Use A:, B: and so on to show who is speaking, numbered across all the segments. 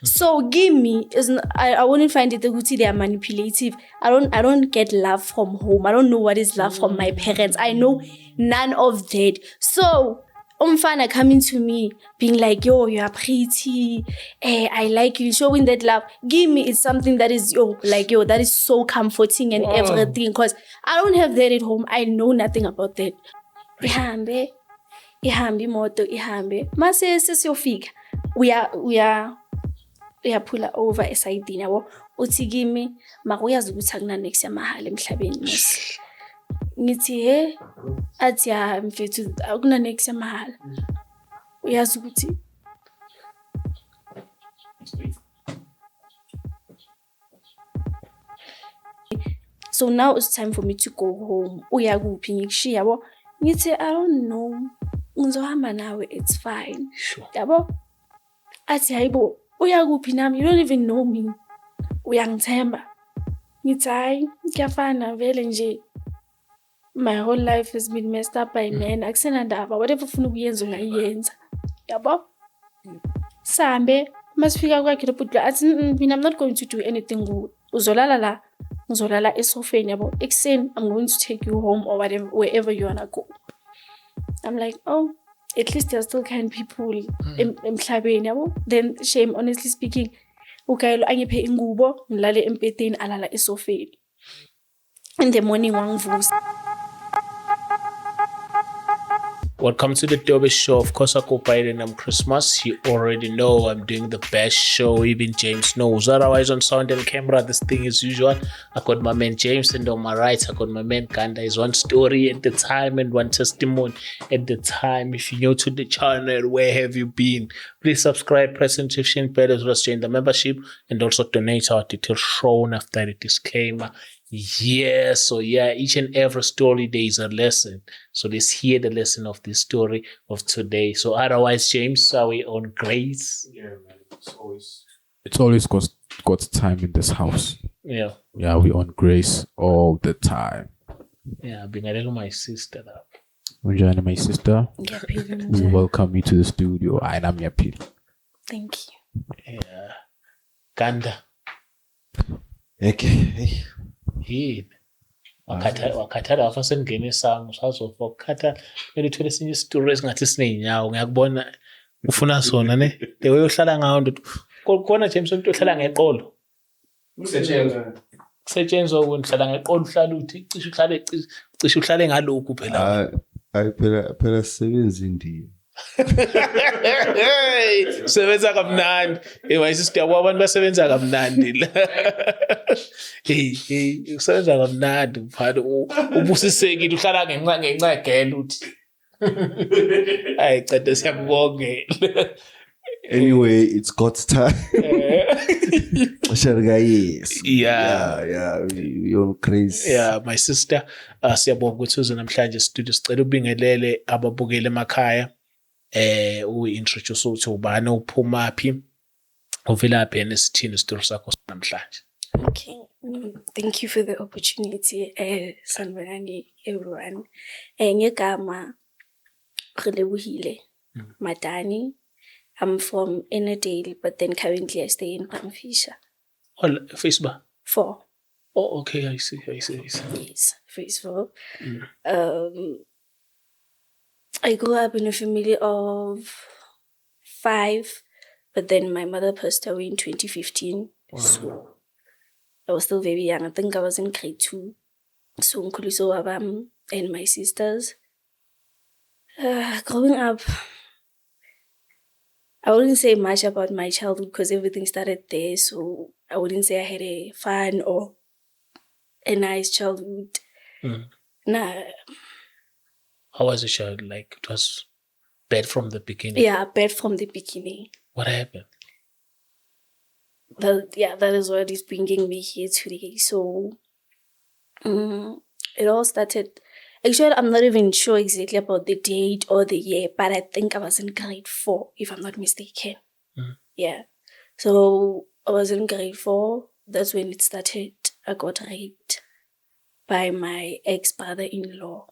A: So give me I wouldn't find it that they are manipulative. I don't get love from home. I don't know what is love from my parents. I know none of that. So umfana coming to me being like, yo, you are pretty, I like you, showing that love. Give me is something that is that is so comforting and everything, because I don't have that at home. I know nothing about that. Ihambe imoto ihambe mase sesiyofika uyaphula over esayidini yabo uthi kimi maka uyazi ukuthi akuna next yamahhala emhlabeni mos. Ngithi athi ya mfethu akuna next yamahhala. Uyazi ukuthi so now it's time for me to go home. Uya kuphi ngikushiya yabo. Ngithi I don't know. Ngizohamba nawe, it's fine. Yabo? Athi hayibo uya kuphi nami, you don't even know me. Uyangithemba. Ngithi hayi kuyafana vele nje. My whole life has been messed up by men. Akusena ndaba, whatever ufuna ukuyenza ungayenza. Yabo? Sambe masifika kwakhe lo bhuti athi mina I'm not going to do anything good. Uzolala la. Ngizolala esofeni yabo. Ekuseni I'm going to take you home or whatever, wherever you wanna go. I'm like, oh, at least there are still kind people emhlabeni yabo. Then shame, honestly speaking, ukayelo angiphe ingubo ngilale empeteni alala esofeni. In the morning wangivusa.
B: Welcome to the Dobe Show. Of course, I go by the name Christmas. You already know I'm doing the best show. Even James knows. Otherwise, on sound and camera, this thing is usual. I got my man James, and on my right, I got my man Ganda. Is one story at the time and one testimony at the time. If you're new to the channel, where have you been? Please subscribe, press the notification bell, as well as join the membership, and also donate our details shown after the disclaimer. Yeah, so yeah, each and every story there is a lesson. So let's hear the lesson of this story of today. So otherwise, James, are we on grace?
C: Yeah, man. It's always God's time in this house.
B: Yeah.
C: Yeah, we on grace all the time.
B: Yeah, being a little my sister.
C: Unjani, my sister. We welcome you to the studio. I am Yapil.
A: Thank you.
B: Yeah. Ganda.
D: Okay.
B: Yini wakhathala wafa sengene isango sazofa ukhathala kumele uthole esinye isitori esingathi siney'nyawo ngiyakubona ufuna sona ne the way uhlala ngawo ndoda khona James umuntu ohlala ngeqolo kusetshenzwa ukuthi uhlala ngeqolo uhlala uthi cishe uhlale ngalokhu phela
D: hayi phela sisebenza indiya.
B: Sebenza kamnandi. My sister abantu basebenza kamnandi la. Hey, usebenza kamnandi mfana ubusisekile uhlala ngencegela uthi. Hayi cede siyakubongela.
D: Anyway, it's God's time. Yes.
B: Yeah,
D: we on crazy.
B: Yeah, my sister, siyabonga ukuthi uze namhlanje studio sicela ubingelele ababukele emakhaya. Uintroduce ukuthi ubani uphumaphi uvelaphi nesithini isitori sakho namhlanje.
A: Okay. Thank you for the opportunity. Sanibonani everyone. Ngegama Relebohile Madani. I'm from Ennerdale, but then currently I stay in Pamfisher.
B: Oh, Facebook?
A: 4.
B: Oh, okay, I see.
A: Yes, phase 4. I grew up in a family of 5, but then my mother passed away in 2015. Wow. So I was still very young. I think I was in grade 2. So Nkhuliso Wabam and my sisters. Growing up, I wouldn't say much about my childhood because everything started there. So I wouldn't say I had a fun or a nice childhood. Nah.
B: How was the child? Like, it was bad from the beginning?
A: Yeah, bad from the beginning.
B: What happened?
A: That is what is bringing me here today. So, it all started... Actually, I'm not even sure exactly about the date or the year, but I think I was in grade 4, if I'm not mistaken. Yeah. So, I was in grade 4. That's when it started. I got raped by my ex-brother-in-law,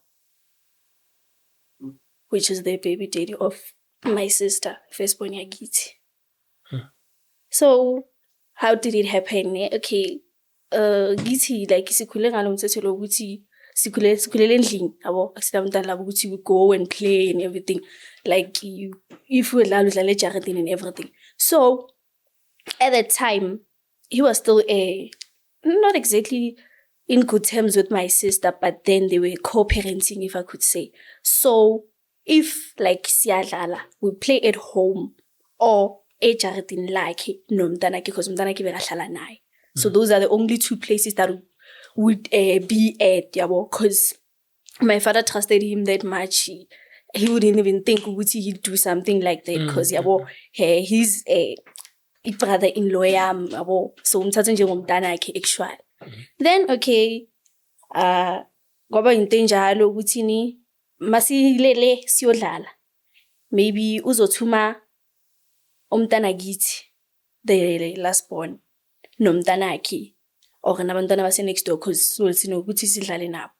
A: which is the baby daddy of my sister, firstborn Yagiti. So how did it happen? Okay, githi like sikhule ngalo mthetho lokuthi sikhulele endlini yabo akusina abantwana labo ukuthi we go and play and everything, like if udlala ejaradini and everything. So at that time he was still not exactly in good terms with my sister, but then they were co-parenting, if I could say. So if like siyadlala, we play at home or ejaradini lakhe nomntanakhe because umntanakhe bekahlala naye. So those are the only two places that would be at, yabo, because my father trusted him that much. He wouldn't even think he'd do something like that because yabo, he's a brother-in-law yami, yabo. So umthatha njengomntanakhe actually. Then okay, ngoba into enjalo ukuthi ni masilele siyodlala. Maybe uzothuma umntana kithi, the last born, nomntanakhe or nabantwana base next door because sinokuthi sidlale nabo.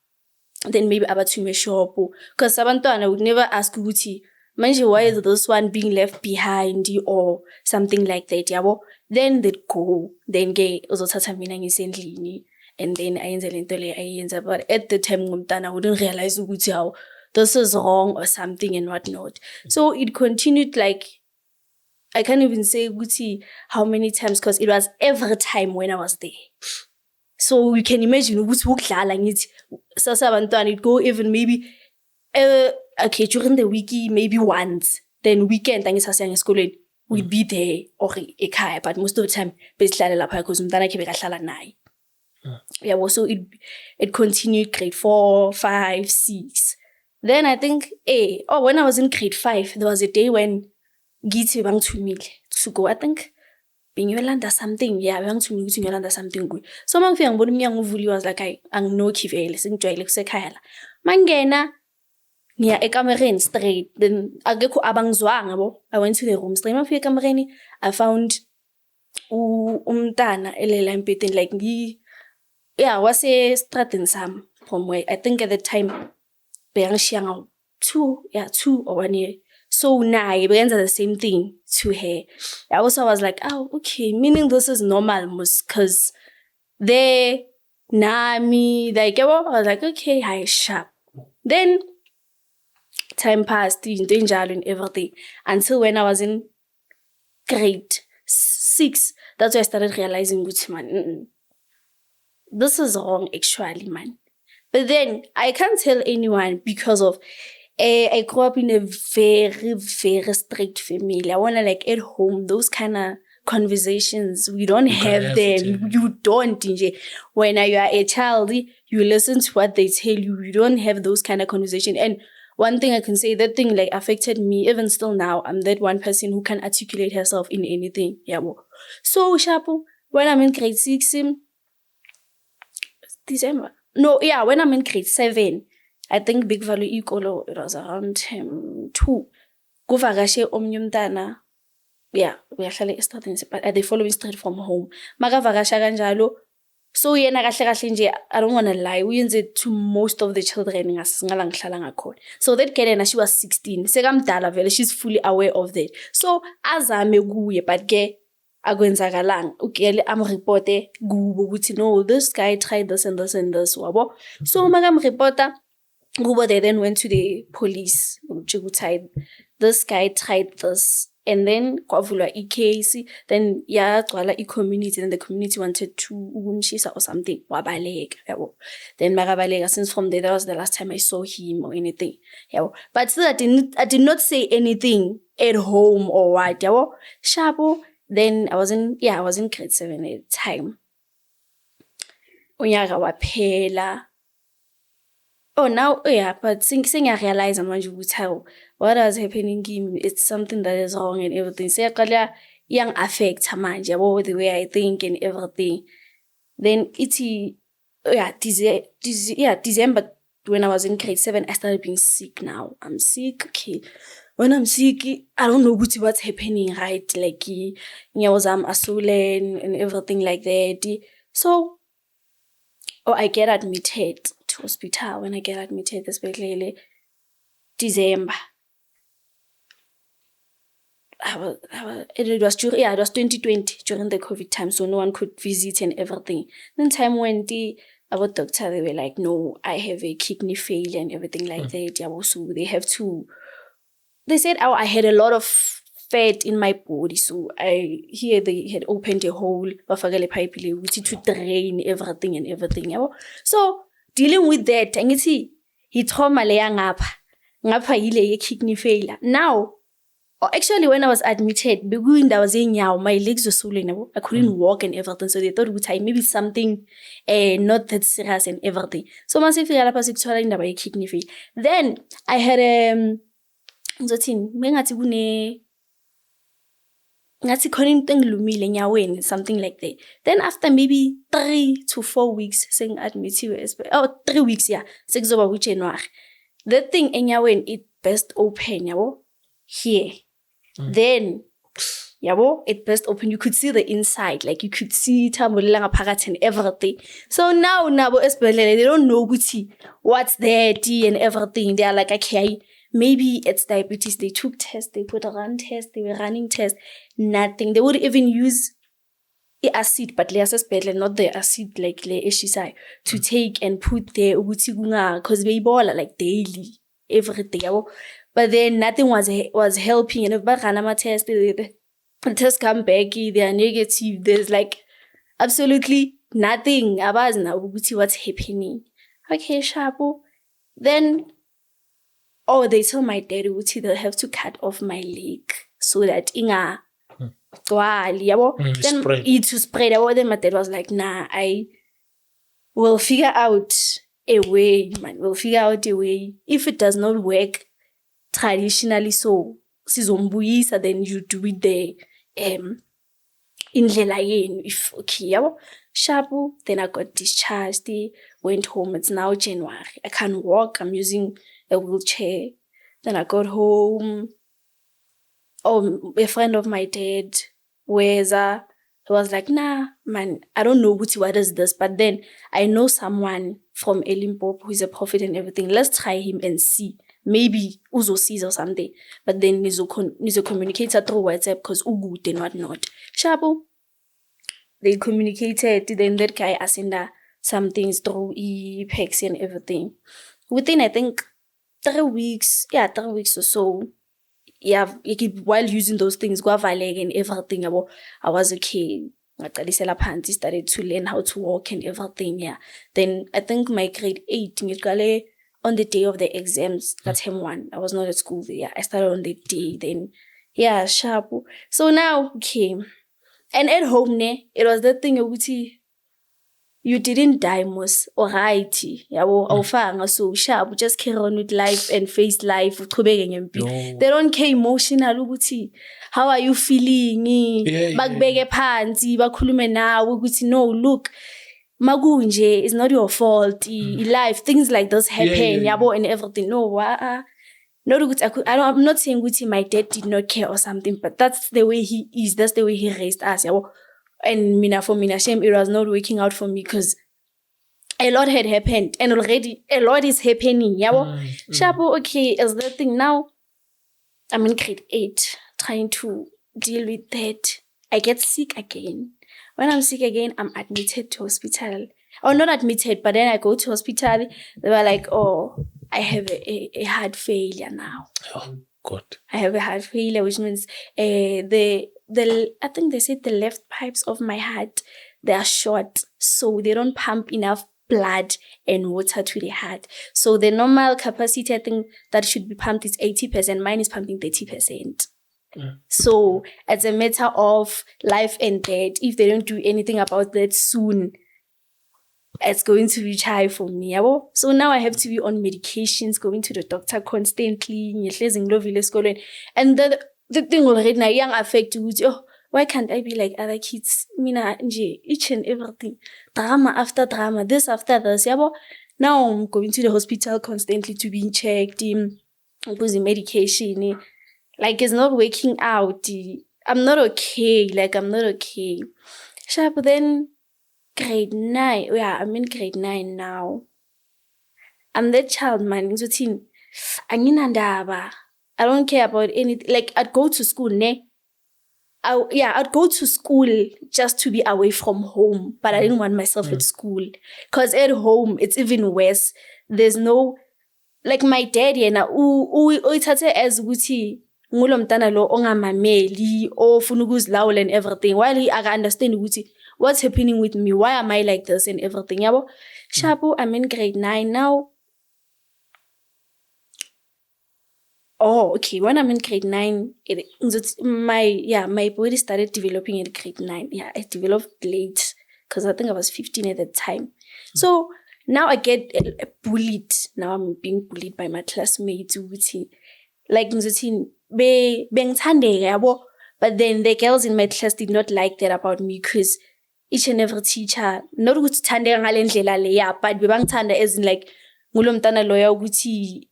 A: Then maybe abathume shop because abantwana would never ask ukuthi manje why is this one being left behind or something like that, yabo. Then they'd go, then ke uzothatha mina ngisendlini and then ayenze lento le ayenza. But at the time ngumntana wouldn't realize ukuthi how this is wrong or something and whatnot. So it continued, like I can't even say ukuthi how many times because it was every time when I was there. So you can imagine ukuthi ukudlala ngithi sasabantwana, it go even maybe okay during the week maybe once, then weekend angisasiya ngezikoleni we'd be there or ekhaya, but most of the time besidlala lapha because umntanakhe bekahlala naye. Yeah, well, so it continued grade 4, 5, 6. Then I think when I was in grade 5, there was a day when githi bangithumile to go, I think bengiyolanda something, bangithumile ukuthi ngiyolanda something kuye. So mangifika ngibona umnyango uvuliwe, was like anginoki vele sengijwayele kusekhaya la. Mangena ngiya ekamereni straight, then akekho abangizwanga bo. I went to the room straight. Mangifika ekamereni, I found umntana elela empeteni, like wase strateng sami from where I think at the time beyangishiya 2 or 1 year. So naye beyenza the same thing to her. I also was like, oh, okay, meaning this is normal, because they nami, like, I was like, okay, hi, sharp. Then time passed, and everything, until when I was in grade 6, that's when I started realizing, man, this is wrong actually, man. But then I can't tell anyone because of I grew up in a very, very strict family. I wanna like at home, those kind of conversations, we don't have them. You don't. When you are a child, you listen to what they tell you. You don't have those kind of conversation. And one thing I can say, that thing like affected me. Even still now, I'm that one person who can articulate herself in anything. Yeah. So Shapo, when I'm in grade 6, December. No, yeah, when I'm in grade 7, I think Big Value Ikolo, it was around 2. Kuvakashe omnye umntana. Yeah, uyahlala eStratton, but they following straight from home. Makavakasha kanjalo. So yena kahle nje, I don't want to lie, uyenze to most of the children ngala ngihlala ngakhona. So that girl yena, she was 16. Sekamdala vele, she's fully aware of that. So azame kuye, but ke akwenzakalanga. Ugele amreporte kubo ukuthi no, this guy tried this and this and this, wabo. So makamreporta kubo, they then went to the police. This guy tried this. And then kwavulwa case, then yagcwala community, and the community wanted to umshisa or something. Wabaleka, yabo. Then makabaleka, since from there, that was the last time I saw him or anything. Yabo. But still, I did not say anything at home or what. Yabo. Shabo. Then I was in grade 7 at the time. Unyaka waphela. Oh, now, but I realize how what was happening in it's something that is wrong and everything. So I young affect manje, the way I think and everything. Then December when I was in grade 7, I started being sick. Now I'm sick. Okay, when I'm sick, I don't know what's happening, right? Like I'm swollen and everything like that. So, I get admitted to hospital. When I get admitted, especially December. it was 2020 during the COVID time, so no one could visit and everything. Then time went, our doctor, they were like, no, I have a kidney failure and everything like that. Yeah, so they have to. They said, oh, I had a lot of fat in my body, so they had opened a hole of a pipe to drain everything and everything. Yeah? So dealing with that, and he trauma le ngapha ile kidney failure. Now, actually, when I was admitted, I was in my legs were swollen. I couldn't walk and everything. So they thought it would maybe something not that serious and everything. So I in kidney failure. Then I had something like that. Then after maybe 3 to 4 weeks, saying admitted, 3 weeks, yeah, 6 over January. That thing it burst open, here. Then, it burst open. You could see the inside, like you could see parat and everything. So now, they don't know what's there, and everything. They are like, okay, maybe it's diabetes. They took tests, they put a run test, they were running tests, nothing. They would even use acid, but not the acid like to take and put there because they ball like daily, every day. But then nothing was helping. And if I test, the tests come back, they are negative. There's like absolutely nothing. What's happening? Okay, Shabu. Then, they tell my dad they'll have to cut off my leg so that then to spread. Then my dad was like, nah, I will figure out a way, man. We'll figure out a way. If it does not work traditionally, so sizombuyisa, then you do it the indlela yenu. If okay, Shabu. Then I got discharged, went home. It's now January. I can't walk. I'm using a wheelchair. Then I got home. A friend of my dad, Weza, was like, nah, man, I don't know what is this, but then I know someone from Limpopo who is a prophet and everything. Let's try him and see. Maybe Uzo sees or something. But then Nizo communicates through WhatsApp because Ugu and whatnot. Shabu. They communicated. Then that guy asked some things through Pex and everything. Within, I think, 3 weeks or so, while using those things, and everything, I was okay. I started to learn how to walk and everything, yeah. Then I think my grade 8, on the day of the exams, that's him one. I was not at school there. I started on the day, then, yeah, sharp. So now, okay. And at home, it was that thing, you didn't die, most alrighty. So sharp, just carry on with life and face life. They don't care emotional. How are you feeling? No, look, Magunje is not your fault. Life, things like this happen, and everything. No, I'm not saying my dad did not care or something, but that's the way he is. That's the way he raised us. And for shame, it was not working out for me because a lot had happened and already a lot is happening. Shabu, okay, is that thing now? I'm in grade 8, trying to deal with that. I get sick again. When I'm sick again, I'm admitted to hospital. Or not admitted, but then I go to hospital. They were like, oh, I have a heart failure now.
B: Oh, God.
A: I have a heart failure, which means I think they said the left pipes of my heart, they are short, so they don't pump enough blood and water to the heart. So the normal capacity, I think, that should be pumped is 80%. Mine is pumping 30%. So it's a matter of life and death. If they don't do anything about that soon, it's going to reach high for me. So now I have to be on medications, going to the doctor constantly. And the thing already now young affect you. Why can't I be like other kids? Each and everything. Drama after drama, this after this. Now I'm going to the hospital constantly to be checked, using medication. Like it's not working out. I'm not okay. Sharp, then grade 9. Yeah, I'm in grade 9 now. I'm that child, man. I don't care about anything. Like, I'd go to school, I'd go to school just to be away from home, but I didn't want myself at school. Because at home, it's even worse. There's no, like my dad, uyithathe as ukuthi ngulo mntana lo ongamameli ofuna ukuzilawula and everything. While he understand ukuthi what's happening with me, why am I like this and everything. Yabo, Shabu, I'm in grade 9 now. Oh, okay. When I'm in grade 9, my body started developing at grade 9. Yeah, I developed late because I think I was 15 at the time. So now I get bullied. Now I'm being bullied by my classmates. Like, but then the girls in my class did not like that about me because each and every teacher, not ukuthi thande ngale ndlela leya, but bebangithanda as in like ngulo mntana loya ukuthi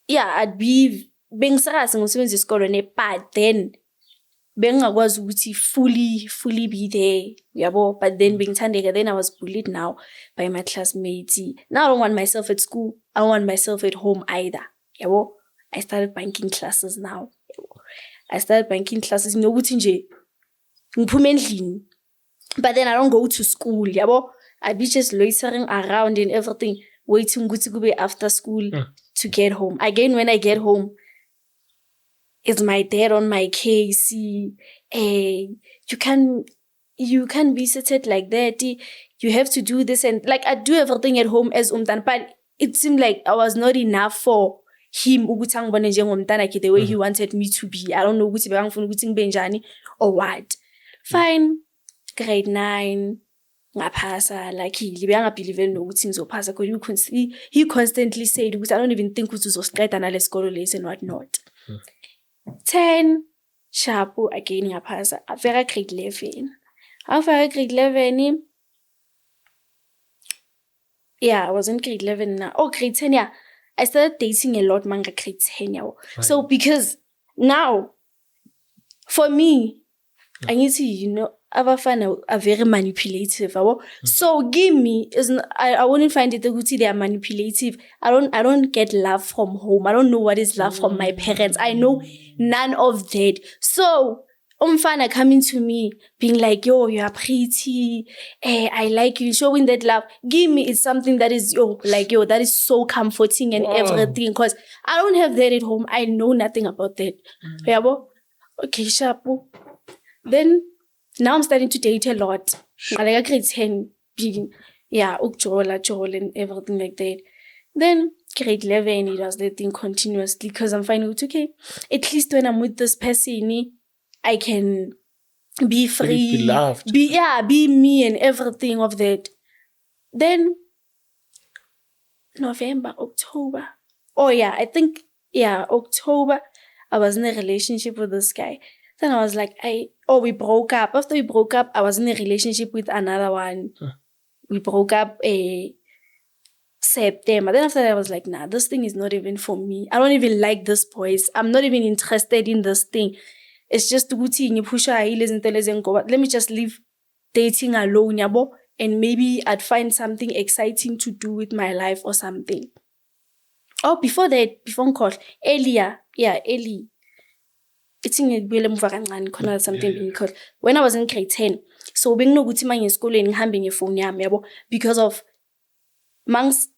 A: I'd be bengisakazi ngomsebenzi isikole but then bengingakwazi ukuthi fully be there yabo, but then bengithandeka. Then I was bullied now by my classmates. Now I don't want myself at school, I don't want myself at home either yabo. I started banking classes now. I started banking classes nokuthi nje ngiphume endlini, but then I don't go to school yabo. I'd be just loitering around and everything, waiting to go after school to get home. Again, when I get home, it's my dad on my case. You can't be seated like that. You have to do this, and like I do everything at home as umtan, but it seemed like I was not enough for him the way he wanted me to be. I don't know or what. Fine, grade 9. Ngapasa, like he believe nokuthi ngizopasa because he constantly said ukuthi I don't even think ukuthi uzosiqeda nale sikolo lesi and what not. 10 sharp again ngapasa. After grade 11. After grade 11, I was in grade 11 now. Oh, grade 10, yeah. I started dating a lot manga grade 10. Yeah. So because now, for me, I need to, Abafana are very manipulative. So give me I wouldn't find it good. They are manipulative. I don't get love from home. I don't know what is love from my parents. I know none of that. So umfana coming to me being like, yo, you are pretty, I like you, showing that love. Give me is something that is that is so comforting and everything, because I don't have that at home. I know nothing about that. Okay, Shapu. Then now I'm starting to date a lot. Like a grade 10 being, Joel and everything like that. Then grade 11, it was the thing continuously because I'm finding it okay. At least when I'm with this person, I can be free.
B: Be loved.
A: Be me and everything of that. Then November, October. I think October, I was in a relationship with this guy. Then I was like, we broke up. After we broke up, I was in a relationship with another one. We broke up September. Then after that, I was like, nah, this thing is not even for me. I don't even like this boys. I'm not even interested in this thing. It's just let me just leave dating alone, and maybe I'd find something exciting to do with my life or something. Oh, before call, earlier, Ellie. It's in something because when I was in grade 10, so being no good in school and having a phone because of months.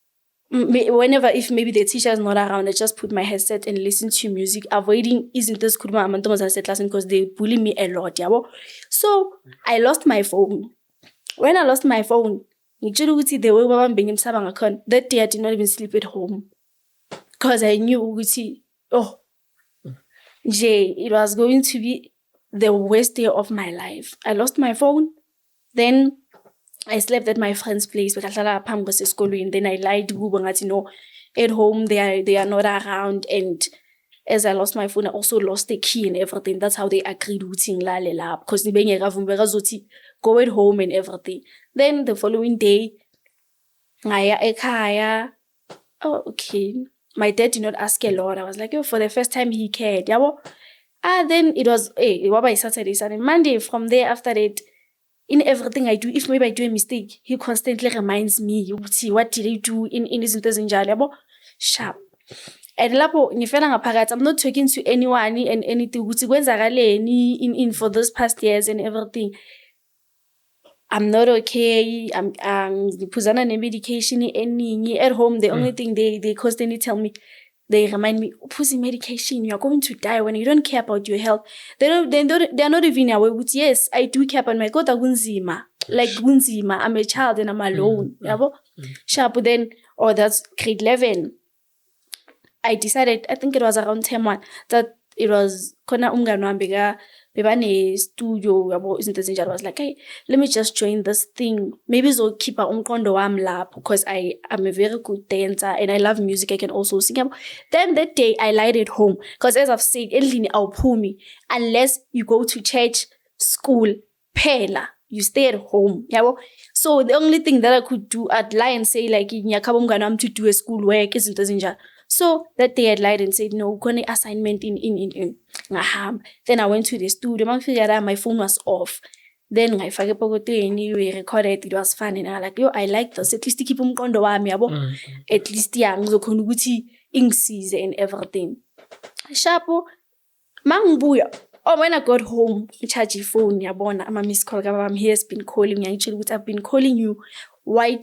A: Whenever, if maybe the teacher is not around, I just put my headset and listen to music, avoiding isn't this good because they bully me a lot. So I lost my phone. When I lost my phone, that day I did not even sleep at home because I knew it was going to be the worst day of my life. I lost my phone. Then I slept at my friend's place, but then I lied to at home they are not around. And as I lost my phone, I also lost the key and everything. That's how they agreed with because go at home and everything. Then the following day, okay. My dad did not ask a lot. I was like, for the first time he cared. Then it was Saturday, Sunday, Monday. From there, after that, in everything I do, if maybe I do a mistake, he constantly reminds me, what did I do in this sharp. And lapho ngifela ngaphakathi, I'm not talking to anyone and anything ukuthi kwenzakaleni in for this past years and everything. I'm not okay. I'm ngiphuzana ne-medication eningi. At home, the only thing they constantly tell me, they remind me, "Uphuzi medication, you're going to die when you don't care about your health." They're not even aware. But yes, I do care about my kodwa kunzima. Like kunzima. I'm a child and I'm alone. Yabo? Sharp. Then, that's grade 11. I decided, I think it was around 10-1, that it was kona umngani wami bebane studio yabo izinto ezinjalo. I was like, hey, let me just join this thing. Maybe keep umqondo wami lapho because I'm a very good dancer and I love music. I can also sing. Then that day I lied at home because as I've said, endlini awuphumi unless you go to church, school, phela. You stay at home. Yabo? So the only thing that I could do, I'd lie and say like ngiyakhaba umngani wami to do a school work izinto ezinjalo. So that day I lied and said, no, gonna assignment in. Then I went to the studio. My phone was off. Then I forget we recorded. It was fun. And I was like, I like this. At least keep umqondo wami yabo. At least ngizokhona ukuthi ingisize and everything. Shapo, mangibuya. When I got home, I charge your phone. Yabona, I'm a miss call. He has been calling me. Actually, I've been calling you. Why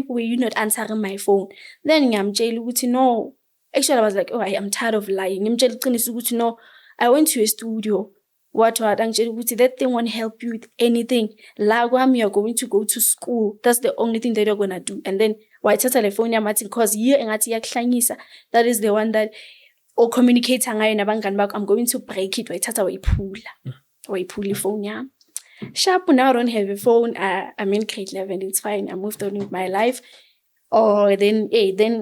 A: were you not answering my phone? Then I'm jailu no. Actually, I was like, I am tired of lying. I'm jailu no. I went to a studio. What? That thing won't help you with anything. Lagwam, you're going to go to school. That's the only thing that you're gonna do. And then why telephone Martin? Cause here that is the one that or communicate I'm going to break it. Why pull phone ya. Sharp now I don't have a phone. I'm in grade 11. It's fine. I moved on with my life. Then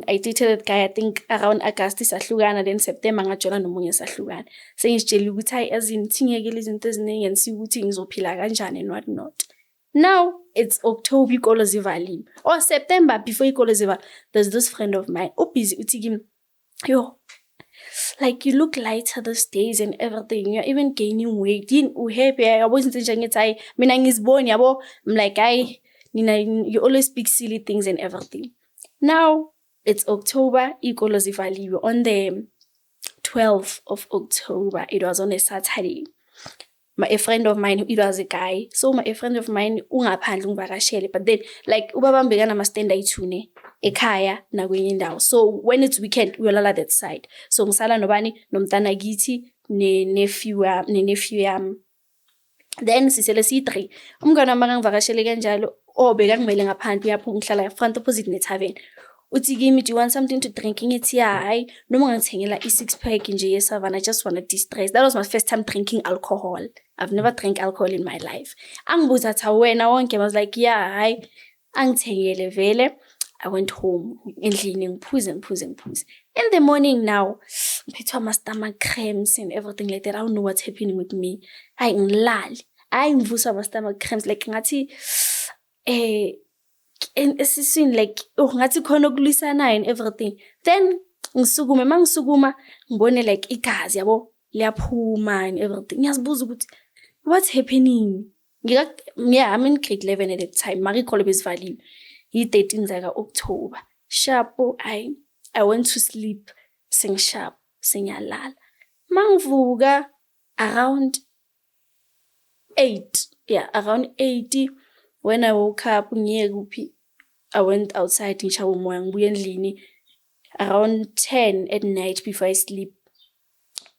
A: I dated that guy. I think around August sahlukana. Then September ngajola nomunye sahlukana. Sengitshela ukuthi as in thingekile izinto eziningi and see ukuthi ngizophila kanjani and what not. Now it's October ikolo zivaliwe. Or September before ikolo zivaliwe. There's this friend of mine. Busy uthi kimi, yo. Like you look lighter these days and everything. You're even gaining weight. Happy. I wasn't saying it. I'm like, you always speak silly things and everything. Now it's October. On the 12th of October, it was on a Saturday. A friend of mine, it was a guy. So a friend of mine, but then like ubaba mbekana mastenda itune ekhaya na kwenye indawo. So when it's weekend, we all that side. So ngisala nobani nomntana githi ne nephew yami. Then sisele si3. Umngane wami ngivakashele kanjalo bekamele ngaphandle yapho ngihlala front opposite netavern. Uthi kimi, do you want something to drink? Ngithi hayi noma ngithengela i6 pack nje ye7. I just want to distress. That was my first time drinking alcohol. I've never drank alcohol in my life. Angibuza tha wena wonke. I was like, yeah, hayi angithengele vele. I went home endlini ngiphuze. In the morning now, ngiphethe my stomach cramps and everything like that. I don't know what's happening with me. Hayi ngilali. Hayi ngivusa my stomach cramps like ngathi and esiswini like ngathi khona okulisana and everything. Then ngisukuma ngibone like igazi yabo liyaphuma and everything. Ngiyazibuza ukuthi what's happening? I'm in grade 11 at the time. Mari ikolo bezivaliwe. Yi-13 zaka October. Sharp I went to sleep sharp sengiyalala. Mangivuka around 8. Yeah, around 80. When I woke up, I went outside ngishaya umoya ngibuye endlini around 10 at night before I sleep.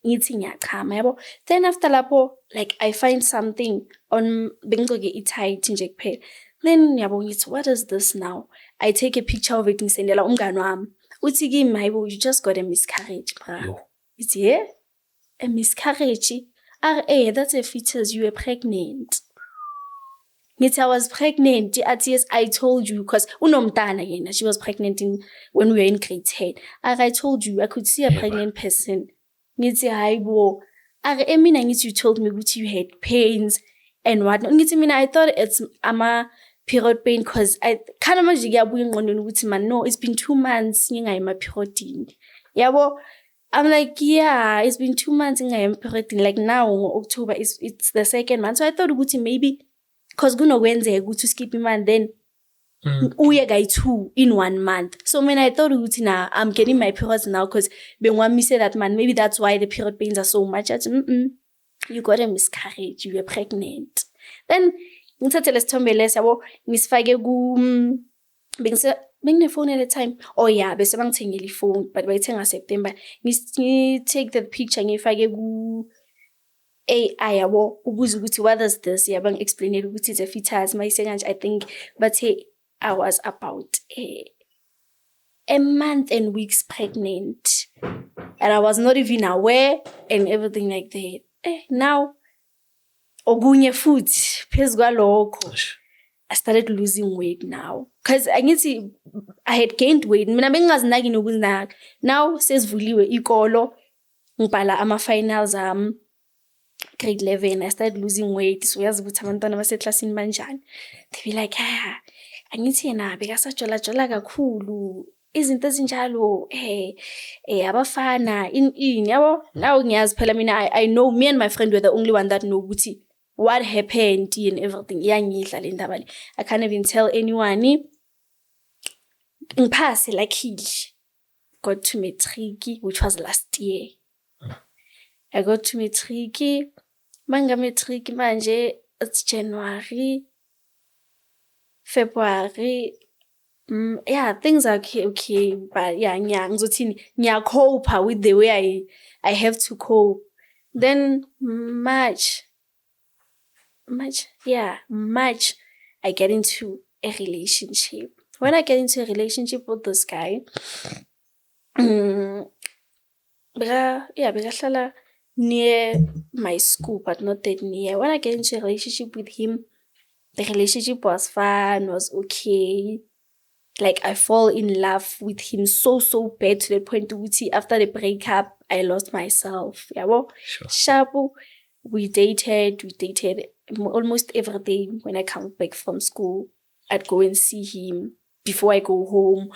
A: Ngithi ngiyachama yabo. Then after lapho like I find something on bengigcoke i-tight nje kuphela. Then yabo ngithi what is this now? I take a picture of it ngisendela umngane wami. Uthi kimi hayibo you just got a miscarriage bra. It's a miscarriage. That's a fetus, you were pregnant. I was pregnant. Yes, I told you because unomntana yena. She was pregnant when we were in grade 10. I told you I could see a pregnant person. Ngithi hayibo. Emina ngithi you told me that you had pains and whatnot. Ngithi mina I thought it's period pain because I kind of manje ngiyabuya engqondweni ukuthi man no, it's been 2 months ngingayima periodini. Yabo. I'm like, yeah, it's been 2 months ngingayima periodini. Like now October it's the 2nd month. So I thought ukuthi maybe because kunokwenzeka ukuthi skip man then uye kayi-2 in 1 month. So when I thought now I'm getting my periods now because when me say that man, maybe that's why the period pains are so much. You got a miscarriage, you were pregnant. Then ngithathe lesithombe lesi yabo ngisifake ku phone at the time. Oh yeah, bese bangithengile phone, but bayithenga September. Take the picture ngifake ku AI yabo ukuze ukuthi what is this yabang explain it ukuthi it's a fetus mayise kanje. I think but hey, I was about a month and weeks pregnant and I was not even aware and everything like that. Now okunye futhi phezu kwalokho I started losing weight now because I had gained weight. Mina bengingazinaki nokuzinaka. Now sesivuliwe ikolo ngibhala ama-finals grade 11. I started losing weight. So yazi ukuthi abantwana baseklasini banjani. They be like, angithi yena bekasajola kakhulu. Izinto ezinjalo abafana in yabo. Now ngiyazi phela mina I know me and my friend were the only one that know ukuthi what happened and everything. Iyangidla le ndaba le. I can't even tell anyone. Ngiphase luckily. Got to matric, which was last year. I got to matric. Manga matric manje it's January, February. Yeah, things are okay, but yeah, ngiyacope with the way I have to cope. Then March, I get into a relationship. When I get into a relationship with this guy, bekahlala near my school, but not that near. When I get into a relationship with him, the relationship was fun, was okay. Like I fall in love with him so bad to the point that after the breakup, I lost myself. Yeah, well, Shabu, we dated almost every day. When I come back from school, I'd go and see him before I go home.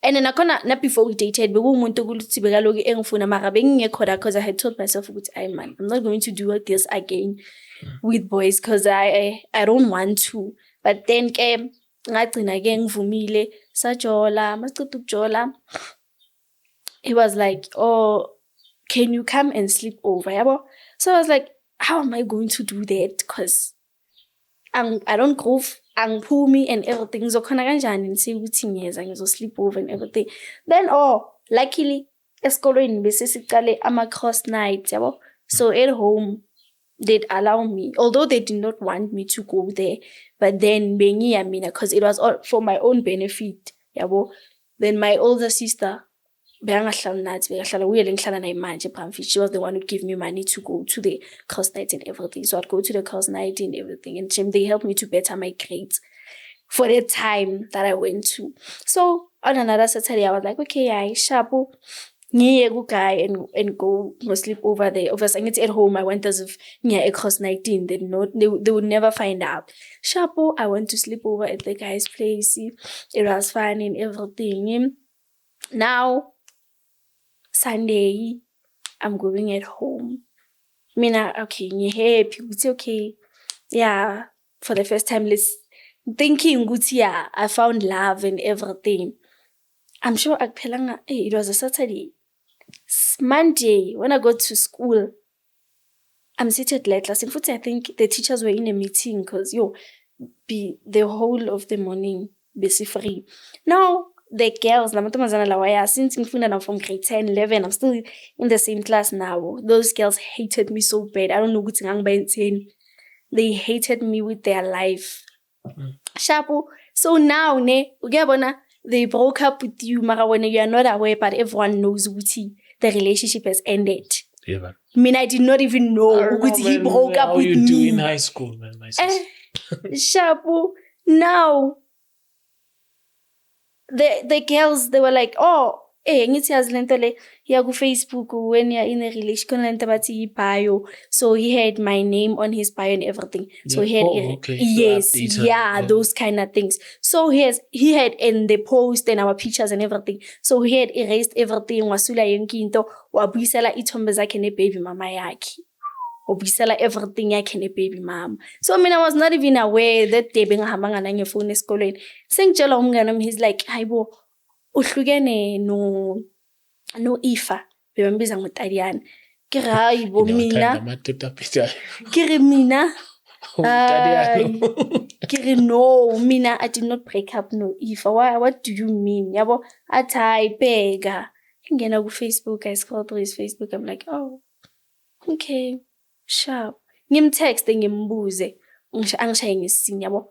A: And then not before we dated, but because I had told myself, I'm not going to do this again with boys because I don't want to. But then again, he was like, oh, can you come and sleep over? So I was like, how am I going to do that? Because I don't groove. Pull me and everything. So and say years and sleep over and everything. Then luckily I'm a cross night. So at home they'd allow me, although they did not want me to go there. But then because it was all for my own benefit. Then my older sister, she was the one who gave me money to go to the course night and everything. So I'd go to the course night and everything. And they helped me to better my grades for the time that I went to. So on another Saturday, I was like, okay, I shabu go guy and go sleep over there. Obviously, it's at home. I went as if a course night in. They would never find out. Shabu, I went to sleep over at the guy's place. It was fun and everything. Now Sunday, I'm going at home. Okay, you're happy. It's okay. Yeah, for the first time, thinking, yeah, I found love and everything. I'm sure it was a Saturday. Monday, when I got to school, I'm seated late class. In fact, I think the teachers were in a meeting because the whole of the morning, basically free. Now, the girls, since I'm from grade 10, 11, I'm still in the same class now. Those girls hated me so bad. I don't know what's wrong by 10. They hated me with their life. Shabu. So now, they broke up with you, Mara, when you are not aware, but everyone knows the relationship has ended.
B: Yeah,
A: I did not even know he broke up with me. How you do
B: in high school, man, my sister.
A: Shabu. Now, the girls, they were like, ngithi yazi lento le ya ku Facebook when you're in a relationship lento bathi bio. So he had my name on his bio and everything. So he had those kind of things. So he had in the post and our pictures and everything. So he had erased everything. Wasula yonke into wabuyisela ithombe zakhe ne baby mama yakhe. obisela everything yakhe ne-baby mama. So I was not even aware that day bengahambanga nangefoni esikolweni. Sengitshela umngane wami, he's like, hayibo, uhlukene no Ifa, bebambiza ngoTadiyana. Ke re hayibo mina. Ke re mina. Kiri no, mina I did not break up no Ifa. Why? What do you mean? Yabo, atai pega. Ngena ku Facebook, I scroll through his Facebook. I'm like, oh, okay, sharp. Ngimtext ngimbuze, angishaye ngesini yabo.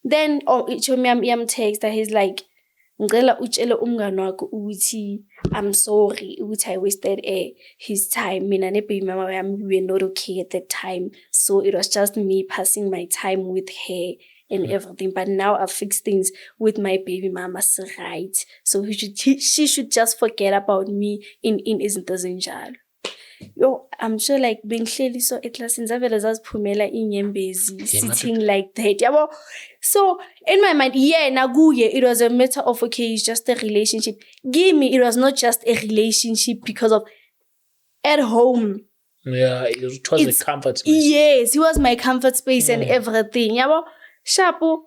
A: Then icho yamtext, he's like, ngicela utshele umngane wakho ukuthi I'm sorry ukuthi I wasted his time. Mina ne-baby mama yami, we were not okay at that time. So it was just me passing my time with her and everything. But now I've fixed things with my baby mama, so right. So she should just forget about me in izinto zinjalo. Yo, I'm sure like being clearly so eklasini zavele zaziphumela inyembezi sitting like that. Yabo. So in my mind, yeah, naguye, it was a matter of okay, it's just a relationship. Give me, it was not just a relationship because of at home.
B: Yeah, it was a comfort space.
A: Yes, it was my comfort space and everything. Yabo. Shapo,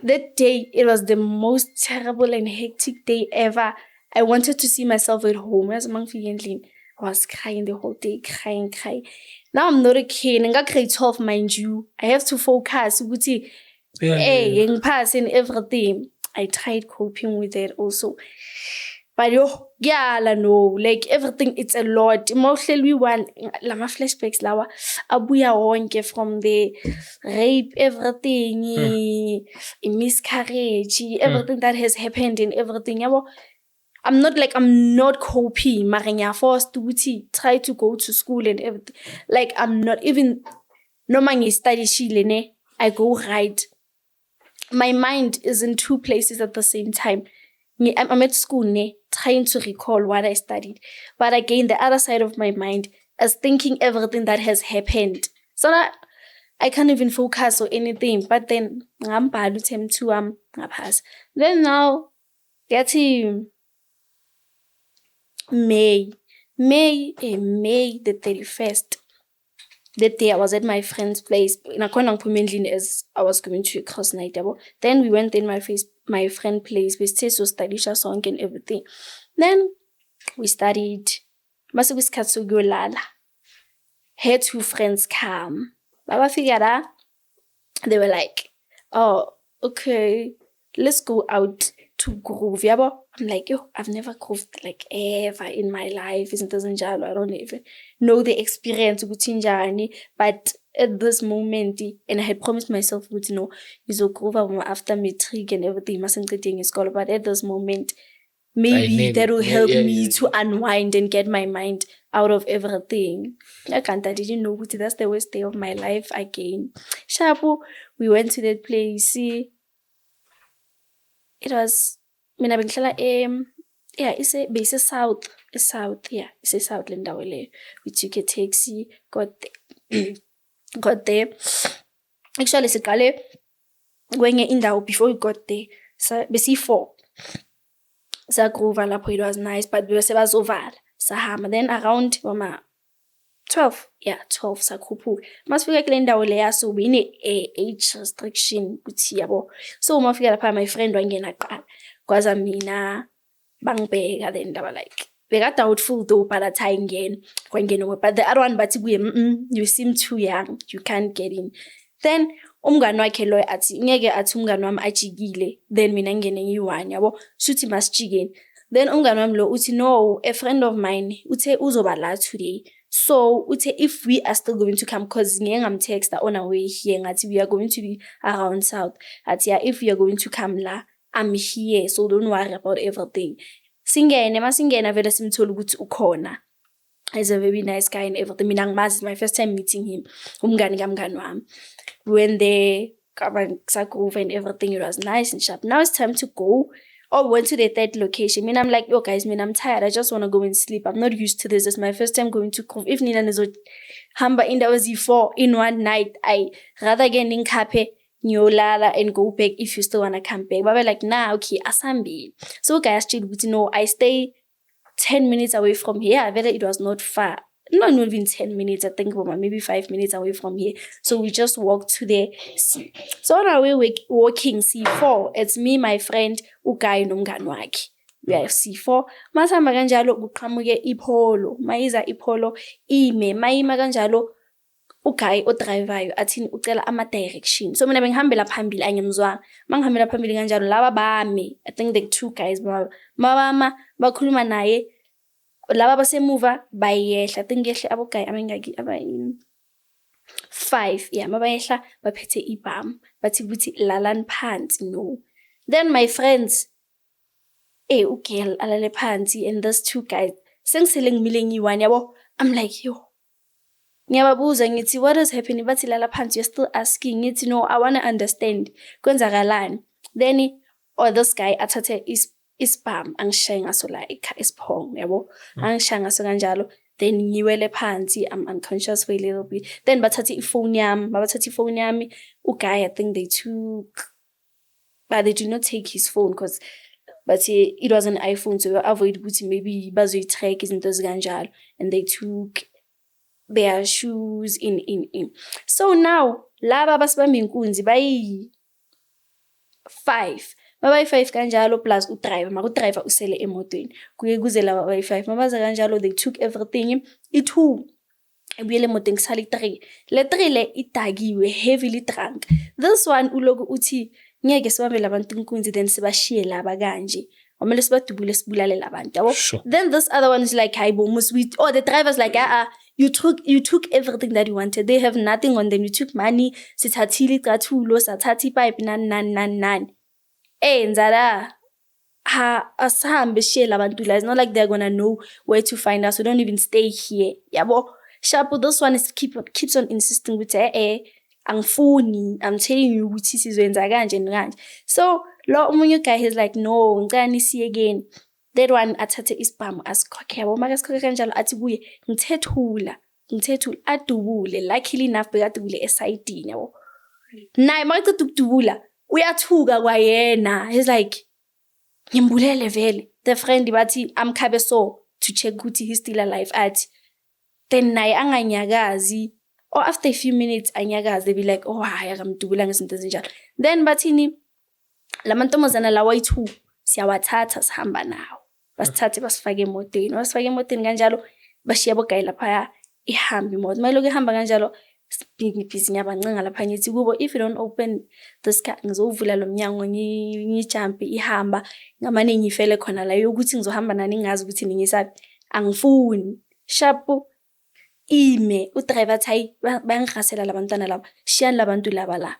A: that day, it was the most terrible and hectic day ever. I wanted to see myself at home. As among I was crying the whole day, crying. Now I'm not a kid. In grade 12, mind you, I have to focus. Young pass and everything. I tried coping with it also. But no, like everything, it's a lot. Emotionally, one, lama flashbacks, lawa, abuya wonke from the rape, everything, miscarriage, everything that has happened and everything. I'm not coping. Maranya forced to try to go to school and everything. Like I'm not even. No man study shilene. I go right. My mind is in two places at the same time. I'm at school trying to recall what I studied, but again the other side of my mind is thinking everything that has happened. So that I can't even focus or anything. But then I'm bad with him too. I'm pass. Then now get him. May the 31st. That day I was at my friend's place. As I was going to a cross night. Then we went in my friend's place. We stayed so studied a song and everything. Then we studied. Had two friends come. Baba figured out. They were like, oh, okay, let's go out to groove. I'm like, yo, I've never grooved like ever in my life. I don't even know the experience. But at this moment, and I had promised myself, is a groove after matric and everything. Mustn't get in school. But at this moment, maybe that will help me to unwind and get my mind out of everything. I didn't know that's the worst day of my life again. Shabu, we went to that place. See, it was. It's a south. It's a south Lindawele. We took a taxi, got there. Actually, it's a gale. Going in there before we got there. So, basically 4. So, it was nice, but we were over. Then around 12. Yeah, 12. So, must figure Lindawele. So, we need a age restriction. So, my friend wangena. Because mina bangibheka then they were like beka doubtful though by the time again but the other one but you seem too young, you can't get in. Then umngane wakhe lo athi ngeke athi umngane wami ajikile then mina ngene ngiyi1 yabo shuthi masijikeni. Then umngane wami lo uthi no, a friend of mine uthe uzoba la today. So uthe if we are still going to come, cause ngeke ngamtexta on our way here ngathi we are going to be around south. Athi yeah, if we are going to come la, I'm here, so don't worry about everything. Masingena vele simthole ukuthi ukhona. He's a very nice guy and everything. Mina ngimazi, my first time meeting him. Umngane kamngane wami. When they groove and everything, it was nice and sharp. Now it's time to go. Oh, went to the third location. I'm like, yo guys, I'm tired. I just want to go and sleep. I'm not used to this. It's my first time going to groove. If Nina nizo hamba in that was 4 in one night, I rather get in kape. Nyolala and go back if you still wanna come back. But we're like, nah, okay, asambi. So guys, I stay 10 minutes away from here. It was not far. not even 10 minutes, I think, but maybe 5 minutes away from here. So we just walked to there. So on our way, we're walking C4. It's me, my friend, uGuy nomngani wakhe. We are C4. Masihamba kanjalo kuqhamuke iPolo. Mayiza iPolo ime. Mayima kanjalo uGuy odrivayo athini ucela ama-direction. So mina bengihambela phambili angimzwanga. Mangihambela phambili kanjalo laba bami. I think the 2 guys mabama bakhuluma naye. Laba basemuva bayehla. I think yehle aboGuy abengaki abayini 5. Yeah, mabayehla baphethe ibhamu. Bathi kuthi lalani phansi. No. Then my friends ugirl alale phansi and those 2 guys sengisele ngimile ngiyi-1 yabo. I'm like, yo. Ngiyababuza ngithi what is happening? Bathi lala phansi. You're still asking. Ngithi no, I want to understand. Kwenzakalani? Then this guy athathe isibhamu angishaye ngaso la isiphongo yabo. Angishaye ngaso kanjalo. Then ngiwele phansi. I'm unconscious for a little bit. Then bathathe ifoni yami. Babathathe ifoni yami. uGuy, I think they took, but they did not take his phone because it was an iPhone, so avoid ukuthi maybe bazoyi-track izinto ezikanjalo, and they took their shoes in. So now laba basibamba inkunzi bayi 5. Mabayi-5 kanjalo plus udriver. Udriver usele emotweni. Kuze laba bayi-5. Mabaza kanjalo, they took everything. I-2 ebuyele emotweni kusala i-3. Le 3 le idakiwe, heavily drunk. This one uloku uthi ngeke sibambe labantu inkunzi then sibashiye laba kanje. Omele sibadubule sibulale labantu yabo.
B: Sure.
A: Then this other one is like, hayibo must we, the driver's like, you took everything that you wanted. They have nothing on them. You took money. Sithathile icathulo, sathatha ipipe nani. Nzala asihambe siye labantu la. It's not like they're gonna know where to find us. We don't even stay here. Yabo. Sharp, this one is keeps on insisting with angifuni. I'm telling you ukuthi sizoyenza kanje nkanje. So lo omunye guy he's like, no, ngicela nisiye again. That one athathe isibhamu asikhokhe yabo. Maka sikhokhe kanjalo athi kuye ngithethula adubule. Luckily enough bekadubule esayidini yabo. Naye makaqeda ukudubula uyathuka kwayena. He's like, ngimbulele vele. The friend bathi amkhabe so to check ukuthi he's still alive athi. Then naye anganyakazi. Or after a few minutes anyakazi, they be like, oh hayi akamdubula ngezinto ezinjalo. Then bathini lamantombazana lawa yi-2 siyawathatha sihamba nawo. Basithathe basifake emotweni kanjalo bashiya aboGuy lapha ihamba imoto. Mayiloko ihamba kanjalo ngibhizi ngiyabancenga lapha ngithi kubo, if you don't open this car ngizovula lo mnyango ngijump ihamba ngamane ngifele khona la yokuthi ngizohamba nani ngazi ukuthi ningisapi. Angifuni. Sharp ime udriver thayi bayangirasela labantwana laba. Shiyani labantu laba la.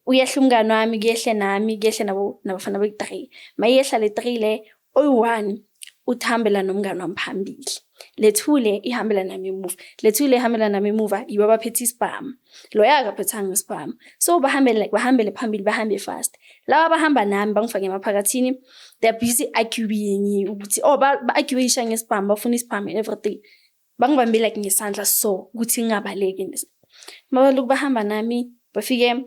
A: Uyehla umngani wami kuyehle nami kuyehle nabafana be-3. Mayehla le 3 le oyi-1 uthambela nomngani wami phambili. Le 2 le ihambela nami emuva. Le 2 le ihambela nami emuva yibo abaphethe isibhamu. Lo yakaphethanga isibhamu. So bahambele phambili bahambe fast. Laba bahamba nami bangifake emaphakathini. They're busy arguing ukuthi ba-arguisha ngesibhamu bafuna isibhamu and everything. Bangibambe like ngesandla so ukuthi ngingabaleki. Mabaloko bahamba nami bafike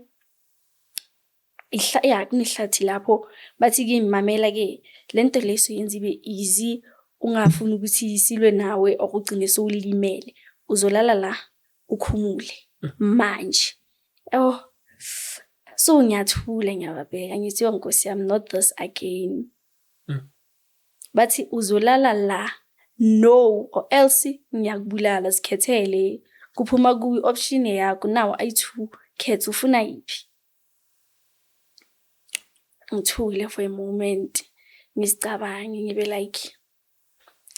A: kunihlathi lapho bathi kimi mamela ke lento leso yenza ibe easy, ungafuni ukuthi silwe nawe okugcine sowulimele, uzolala la ukhumule manje. So ngiyathula ngiyababheka ngithi Nkosi yami, not this again. Bathi uzolala la, no, or else ngiyakubulala, sikhethele kuphuma kuyi option yakho now ayi-2 khetha ufuna yiphi. Ngithule for a moment ngisicabange ngibe like,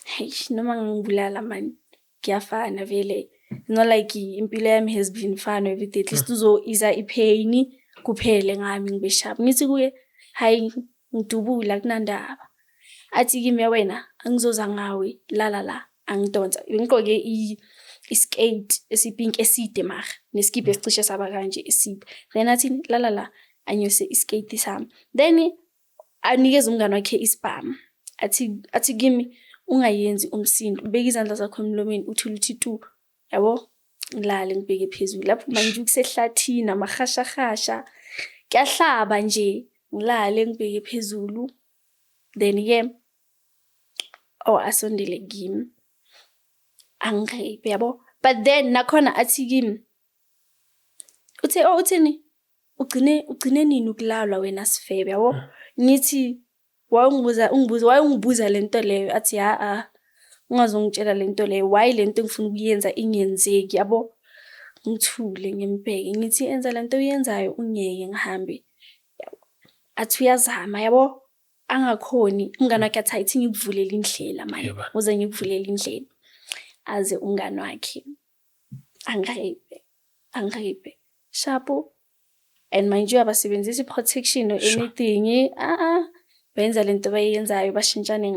A: hey, noma ngibulala man kuyafana vele. Not like impilo yami has been fun everything. At least uzoiza ipain kuphele ngami ngibe sharp. Ngithi kuye, hayi ngidubula kunandaba. Athi kimi wena angizoza ngawe la angidonsa. Ngigqoke iskate esipink eside mara neskipe esicishe saba kanje eside. Then athi la anyose iskate sami. Then anikeza umngane wakhe isibhamu. Athi kimi ungayenzi umsindo. Ubeka izandla zakho emlomeni uthula uthi tu. Yabo ngilale ngibheke phezulu. Lapho manje kusehlathini amahashahasha. Kuyahlaba nje ngilale ngibheke phezulu. Then asondele kimi. angirape yabo. But then nakhona athi kimi uthini ugcine nini ukulalwa wena Sifebe yabo. Ngithi wayengibuza lento leyo athi ungazongitshela lento leyo, why lento ngifuna ukuyenza ingenzeki yabo. Ngithule ngimbheke ngithi enza lento uyenzayo ungeke ngihambe. Athi uyazama yabo, angakhoni umngane wakhe athi ayithi ngikuvulela indlela manje, uze ngikuvulela indlela. Aze umngane wakhe angirape shapo. And mind you abasebenzisa protection or anything. Benza lento bayenzayo bashintshane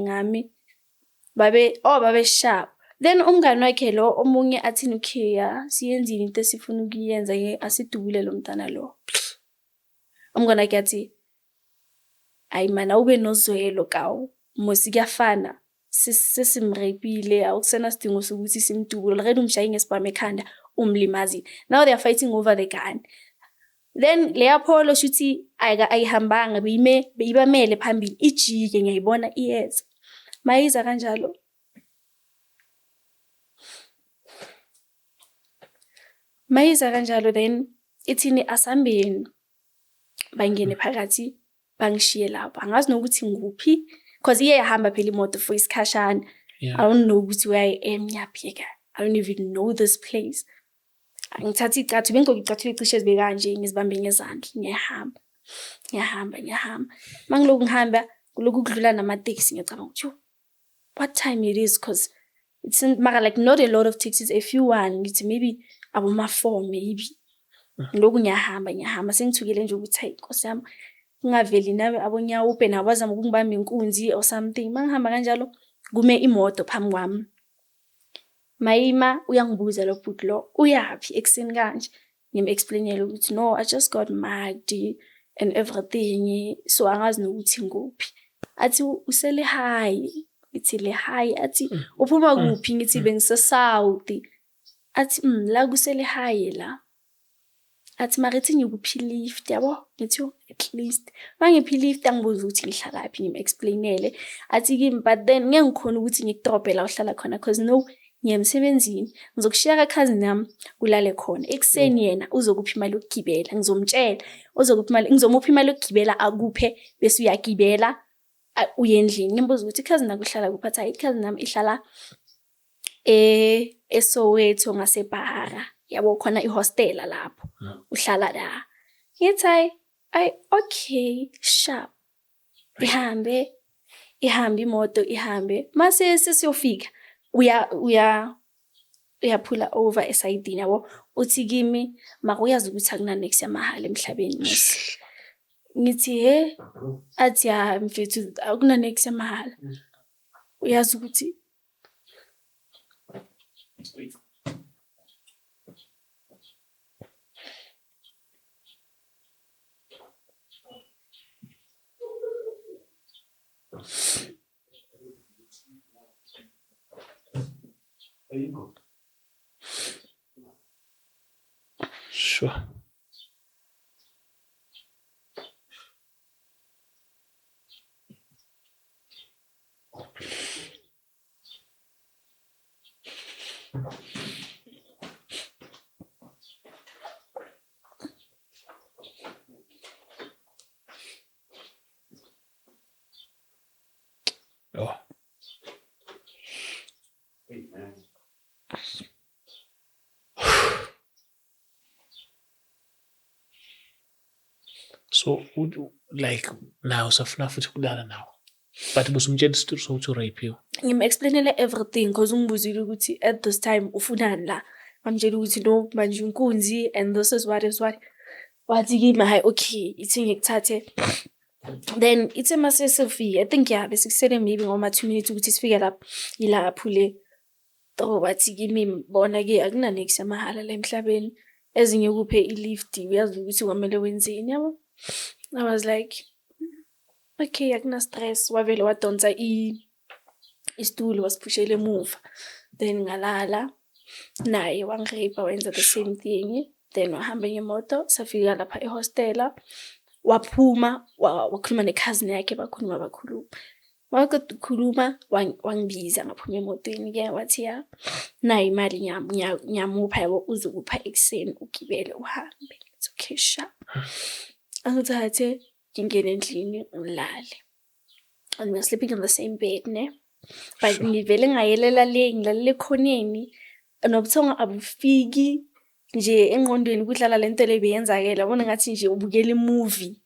A: ngami. Babe sharp. Then umngane wakhe lo omunye athi ukhiya siyenzini into esifuna ukuyenza asidubule lo mntana lo. Umngane wakhe athi ayi mana ube nozwelo kawo musi kuyafana sesimrapile awusena sidingo sokuthi simdubule already umshaye ngesibhamu ekhanda umlimazi. Now they are fighting over the gun. Then le Apollo shuthi ayihambanga beyibamele phambili ijike ngiyayibona iyeza mayiza kanjalo. Then ithini asambeni bangene phakathi bangishiye lapho angazi nokuthi nguphi because iyahamba phela imoto for isikhashana. I don't know ukuthi where I am nyaphika. I don't even know this place. Ngithatha icathu bengicokicathule icishe zibe kanje ngizibambe ngezandla ngiyahamba mangiloku ngihamba kuloku kudlula namateksi ngiyacabanga ukuthi what time it is because it's like not a lot of taxis, a few one ngithi maybe aboma 4 maybe. Ngiloku ngiyahamba sengithukile nje ukuthi hayi Nkosi yami ngaveli nawe abonyawupe nabazama ukungibamba inkunzi or something. Mangihamba kanjalo kume imoto phambi kwami. Mayima uyangibuza lo bhuti lo uyapi ekseni kanje. Ngimexplainele ukuthi no, I just got mugged and everything, so angazi nokuthi nguphi. Athi usele high. Ngithi le high athi uphuma kuphi ngithi bengise South. Athi la kusele high la. Athi marithi ngikuphi lift yabo. Ngithi at least mangiphi lift angibuza ukuthi ngihlala laphi ngimexplainele. Athi kimi but then ngeke ngikhona ukuthi ngikudrobhe la uhlala khona because no ngiyemsebenzini ngizokushiya ka cousin yami kulale khona ekseni yena uzokuphi imali yokugibela ngizomtshela uzokuphi imali ngizomuphi imali yokugibela akuphe bese uyagibela uye endlini. Ngimbuza ukuthi cousin akuhlala kuphi athi hayi cousin yami ihlala eSoweto ngaseBahara yabo khona ihostel lapho uhlala la. Ngithi ay okay sharp ihambe imoto ihambe mase sesiyofika uya pull over esayidini yabo uthi kimi makuyazi ukuthi akuna next yamahala emhlabeni mase. Ngithi athi mfethu akuna next yamahala uyazi ukuthi
B: sure. Oh. So like now safuna futhi kulala nawo but busumtshela isitori sokuthi rape you.
A: Ngimexplainele everything because ungibuzile ukuthi at this time ufunani la. Ngamtshela ukuthi no manje inkunzi and this is what wathi kimi hayi okay ithi ngikuthathe. Then ithe mase sefika I think bese kusele maybe ngoma 2 minutes ukuthi sifike lapho ilapho le wathi kimi bona ke akuna next yamahala la emhlabeni ezinye kuphe ilift uyazi ukuthi kwamele wenzeni yabo. I was like okay akuna stress wavele wadonsa istool wasiphushele emuva then ngalala naye wangirape wenza the same thing. Then wahamba ngemoto safika lapha ehostela waphuma wakhuluma necousin yakhe bakhuluma Wakati ukhuluma wangibiza ngaphuma emotweni-ke wathi ya nayi imali ngiyamupha yabo uzokupha ekuseni ugibele uhambe. It's okay sha. Angithathe ngingene endlini ngilale. And we were sleeping in the same bed ne. But ngivele ngayelela le ngilalela ekhoneni nobuthongo abufiki nje engqondweni kudlala lento le beyenzakela ubona ngathi nje ubukela imovie.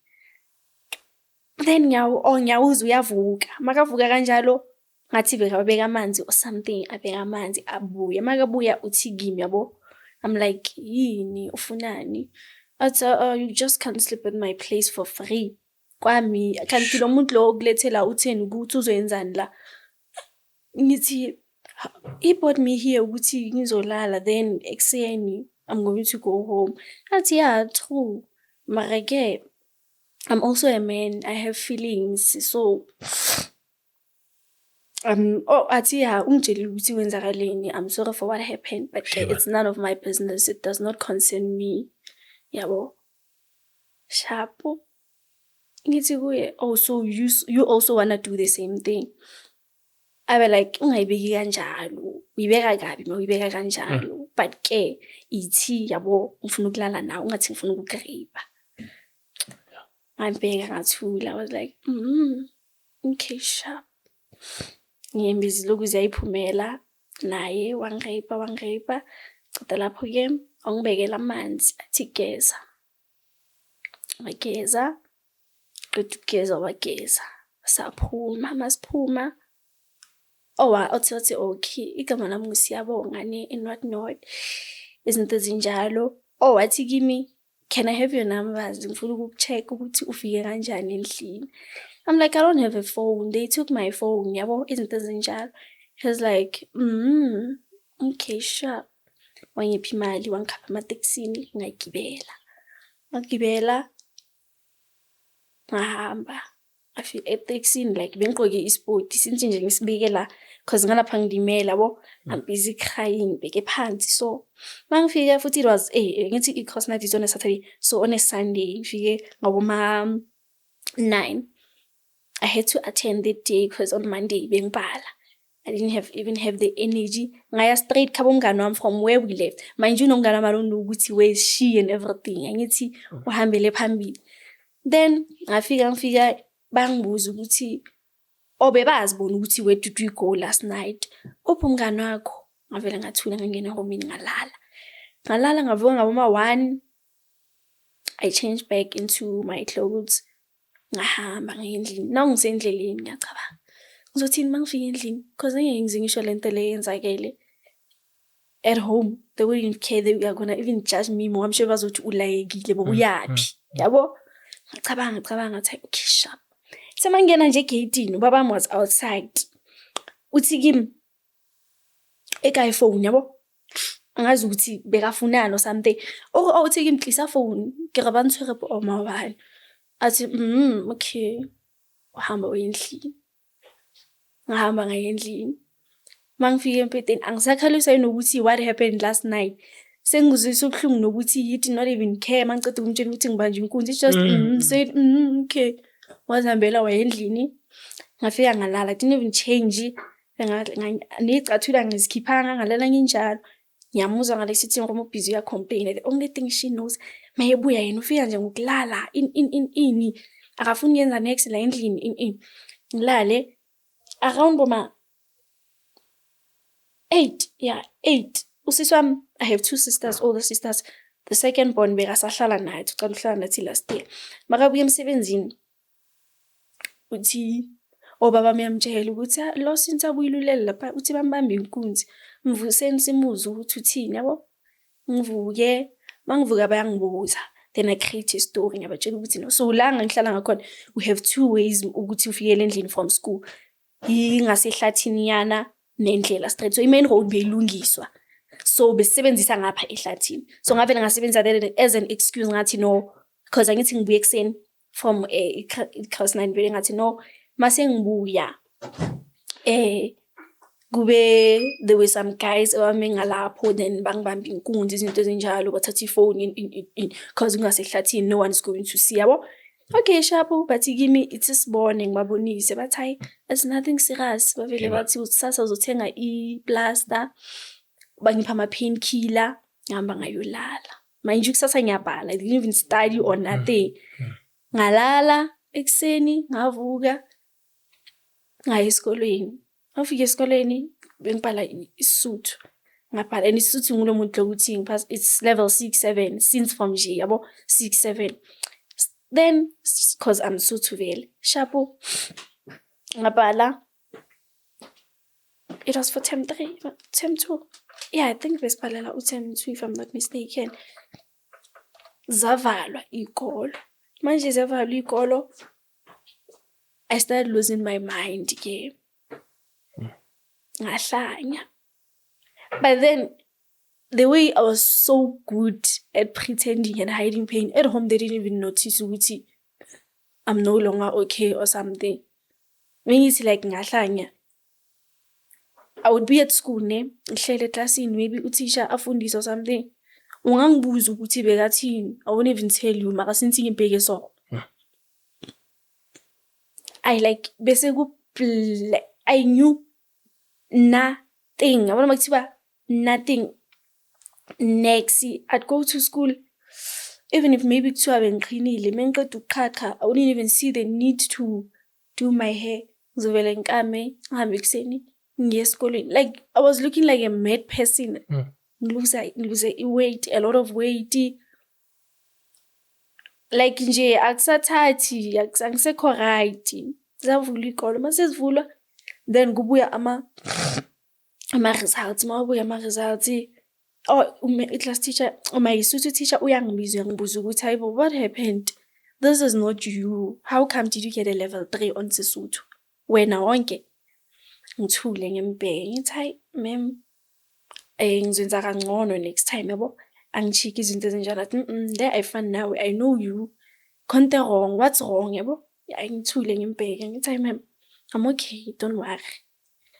A: Then ngiyawuzwa uyavuka. Makavuka kanjalo ngathi bekabeka amanzi or something abeka amanzi abuye. Makabuya uthi kimi yabo. I'm like yini ufunani? Athi you just can't sleep at my place for free. Kwami kanti lo muntu lo okulethela utheni ukuthi uzoyenzani la. Ngithi he brought me here ukuthi ngizolala then ekseni I'm going to go home. Athi yeah true. Mara-ke I'm also a man. I have feelings. So athi yeah ungitshela ukuthi wenzakaleni. I'm sorry for what happened, but it's none of my business. It does not concern me. Yabo. Shapo. Ngithi kuye, oh so you also wanna do the same thing. I was like ungayibeki kanjalo. Uyibeka kabi uyibeka kanjalo. But ke ithi yabo ngifuna ukulala nawe ungathi ngifuna ukugreba. Ngibheka ngathula. I was like okay sharp. Ngiyembizile ukuze ayiphumela naye wangirepa. Ceda lapho-ke ongibekela amanzi athi geza. Wageza. Kugeza wageza. Saphuma masiphuma. Othi okay igama lami ngisiyabonga ne and what not. Izinto ezinjalo. Wathi kimi can I have your numbers? Ngifuna ukucheck ukuthi ufike kanjani endlini. I'm like I don't have a phone. They took my phone. Yabo izinto ezinjalo. He was like okay sure. Wangipha imali wangikhapha emateksini ngagibela. Ngagibela ngahamba. Afika eteksini like bengqoke isport since nje ngisibikela cause ngalapha ngidimela yabo I'm busy crying beke phansi. So mangifika futhi it was ngithi i-course night is on a Saturday, so on a Sunday ngifike ngaboma 9. I had to attend that day because on Monday bengibhala. I didn't even have the energy. Ngaya straight khabo umngane wami from where we left. Manje unomngane wami alone ukuthi where is she and everything. Angithi uhambele phambili. Then ngafika bangibuza ukuthi obebazibona ukuthi where did we go last night? Uphi umngane wakho? Ngavela ngathula ngangena home ngalala ngavuka ngaboma 1. I changed back into my clothes. Ngahamba ngendlini. Nawu ngisendleleni ngiyacabanga. Ngizothini mangifika endlini? Because angeke ngize ngisho lento le yenzakele. At home they wouldn't care. They were gonna even judge me more. I'm sure bazothi ulayekile bo uyapi. Yabo? Ngicabanga ukuthi okay sharp. Semangena nje egate ubaba was outside. Uthi kimi eka iPhone yabo. Angazi ukuthi bekafunana or something. Uthi kimi hlisa phone. Ke re ba ntshwere po mobile. Athi okay. Uhamba uyendlini. Ngahamba ngayendlini. Mangifika empedeni angisakhaliswa nokuthi what happened last night. Sengizwisa ubuhlungu nokuthi he did not even care mangiceda ukumtshela ukuthi ngibanje inkunzi. It just said okay. Wazihambela wayendlini. Ngafika ngalala. I didn't even change. Ngicathula ngizikhiphanga ngalala nginjalo. Ngiyamuzwa ngale sithi ngoba ubusy uya complain. The only thing she knows mayebuya yena ufika nje ngokulala ini akafuni yenza next la endlini ngilale around boma 8. Yeah, 8. Usisi wami, I have 2 sisters, older sisters. The second born bekasahlala naye ucala uhlala nathi last year. Makabuye emsebenzini. Uthi obaba miyamtshela ukuthi lo since abuyilulele lapha uthi bambamba inkunzi. Mvuseni simuza ukuthi uthini yabo. Ngivuke, mangivuka bayangibuza. Then I create a story ngabatshela ukuthi no so la ngihlala ngakhona we have 2 ways ukuthi ufikele endlini from school. Ingasehlathini yana nendlela straight. So i-main road beyilungiswa. So besebenzisa ngapha ehlathini. So ngavela ngasebenzisa that as an excuse ngathi no because angithi ngibuye ekseni from course 9 bele ngathi no mase ngibuya kube there were some guys ngalapho then bangibamba inkunzi izinto ezinjalo bathatha iphone in because ungasehlathini no one is going to see yabo. Okay, shapo, but give me it's a morning, babonise, but it's nothing serious. Bavele bathi usasa uzothenga i-plaster, bangipha ama-painkiller, ngihamba ngayolala. Manje kusasa ngiyabhala, I didn't even study or nothing. Ngalala ekuseni, ngavuka, ngaya esikolweni. Ngafika esikolweni, bengibhala isuthu. Ngabhala and isuthu ngulo muntu lokuthi ngiphasa it's level 6-7 since from nje yabo 6-7. Then because I'm Sotho vele, shapo ngabhala. It was for term 3, term 2. Yeah, I think besibhalela term 2 if I'm not mistaken. Zavalwa ikolo. Manje zavalwa ikolo. I started losing my mind ke. Ngahlanya. But then the way I was so good at pretending and hiding pain at home, they didn't even notice ukuthi I'm no longer okay or something. When it's like ngahlanya, I would be at school ne, ngihlele classini, maybe uteacher afundisa or something. Ungangibuza ukuthi bekathini, I won't even tell you, mara since ngibheke so. I like bese I knew nothing. Yabona makuthiwa nothing. Next, I'd go to school, even if maybe kuthiwa bengiqinile, mengiqeda ukuqhaqha, I wouldn't even see the need to do my hair. Ngizovele ngikame, ngihambe ekuseni, ngiye esikolweni. Like, I was looking like a mad person. Ngiluze weight, a lot of weight. Like nje, akusathathi, angisekho right. Zavulwa ikolo, mase zivulwa, then kubuya ama-results, mawabuya ama-results. Oh, class teacher, my Sotho teacher, uyangibuza ukuthi hayibo, what happened? This is not you. How come did you get a level 3 on Sesotho? Wena wonke. Ngithule ngembheke, ngithi hayi, ma'am, ngizenza kangcono next time, yabo. Angichiki izinto ezinjalo. There I found now, I know you. Konke wrong, what's wrong, yabo? Ngithule ngembheke, ngithi hayi, ma'am, I'm okay, don't worry.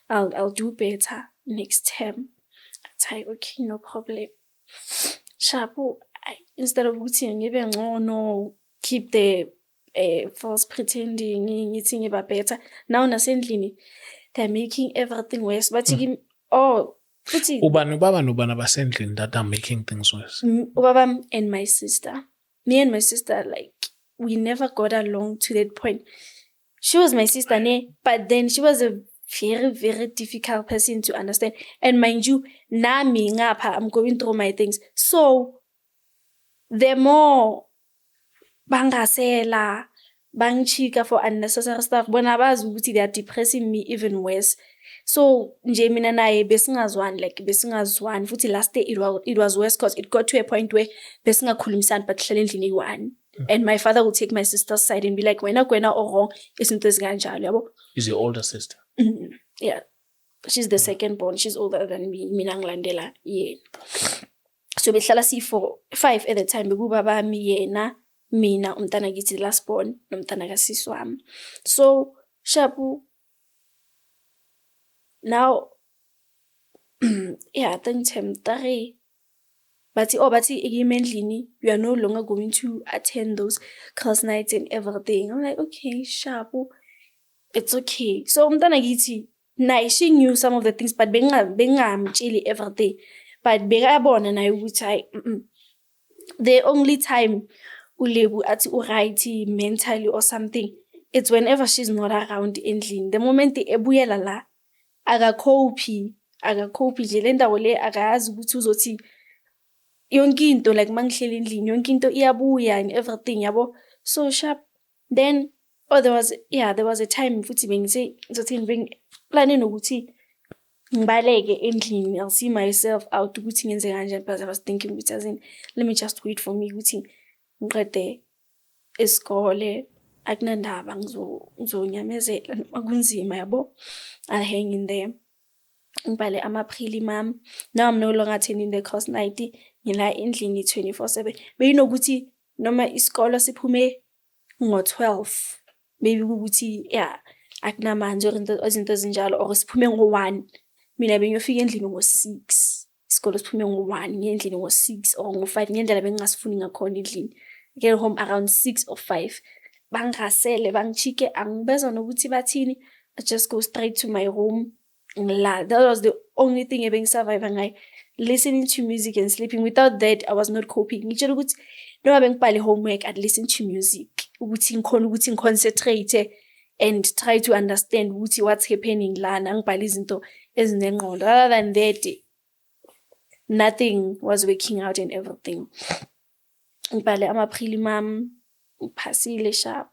A: I'll do better next term. Okay, no problem. Shapo, instead of ukuthi ngibe ngcono, keep the false pretending, ngithi ngiba better. Now nasendlini, they're making everything worse. But futhi
B: ubani abasendlini that are making things worse?
A: Ubaba and my sister. Me and my sister, like, we never got along to that point. She was my sister, but then she was a very, very difficult person to understand. And mind you, nami ngapha, I'm going through my things. So, the more bangasela, bangichika for unnecessary stuff, bona bazi ukuthi they are depressing me even worse. So, nje mina naye besingazwani, futhi last day it was worse because it got to a point where besingakhulumisani but hlale endlini eyi-1. And my father would take my sister's side and be like, wena or wrong, izinto ezinganjalo, yabo.
B: Is your older sister?
A: Yeah. She's the second born. She's older than me. Mina ngilandela yena. So behlala si-5 at the time. Bekuba bami yena, mina, umntana kithi last born, nomntana kasisi wami. So, shapu, now, yeah, I think term 3. But endlini, you are no longer going to attend those class nights and everything. I'm like, okay, shapu, it's okay. So umntana kithi, she knew some of the things, but bengamtsheli everything. But bekabona naye ukuthi the only time uLebu athi uright mentally or something, it's whenever she's not around endlini. The moment ebuyela la, akakhophi nje le ndawo le akayazi ukuthi uzothi yonke into, like mangihleli endlini yonke into iyabuya and everything, yabo. So sharp. Then there was a time futhi bengizothi planning ukuthi ngibaleke endlini, I'll see myself out ukuthi ngenze kanjani, but I was thinking ukuthi let me just wait for me ukuthi ngiqede isikole, akunandaba ngizonyamezela noma kunzima, yabo. I'll hang in there. Ngibhale ama-prelim. Now I'm no longer attending the course night, ngila endlini 24/7. Beyinokuthi noma isikolo siphume ngo-12, maybe ukuthi akunamanje or izinto ezinjalo, or siphume ngo-1, mina bengiyofika endlini ngo-6. Isikolo siphume ngo-1, ngiye endlini ngo-6 or ngo-5, ngendlela bengingasifuni ngakhona endlini. Get home around 6 or 5. bangasele bangichike angibezwa nokuthi bathini. I just go straight to my room. That was the only thing ebengisurvive ngayo, listening to music and sleeping. Without that I was not coping. Ngitshela ukuthi noma bengibhale homework, I'd listen to music ukuthi ngikhona ukuthi ngiconcentrate and try to understand ukuthi what's happening lana, ngibhale izinto ezinengqondo. Other than that, nothing was working out and everything. Ngibhale ama-prelim, ngiphasile sharp.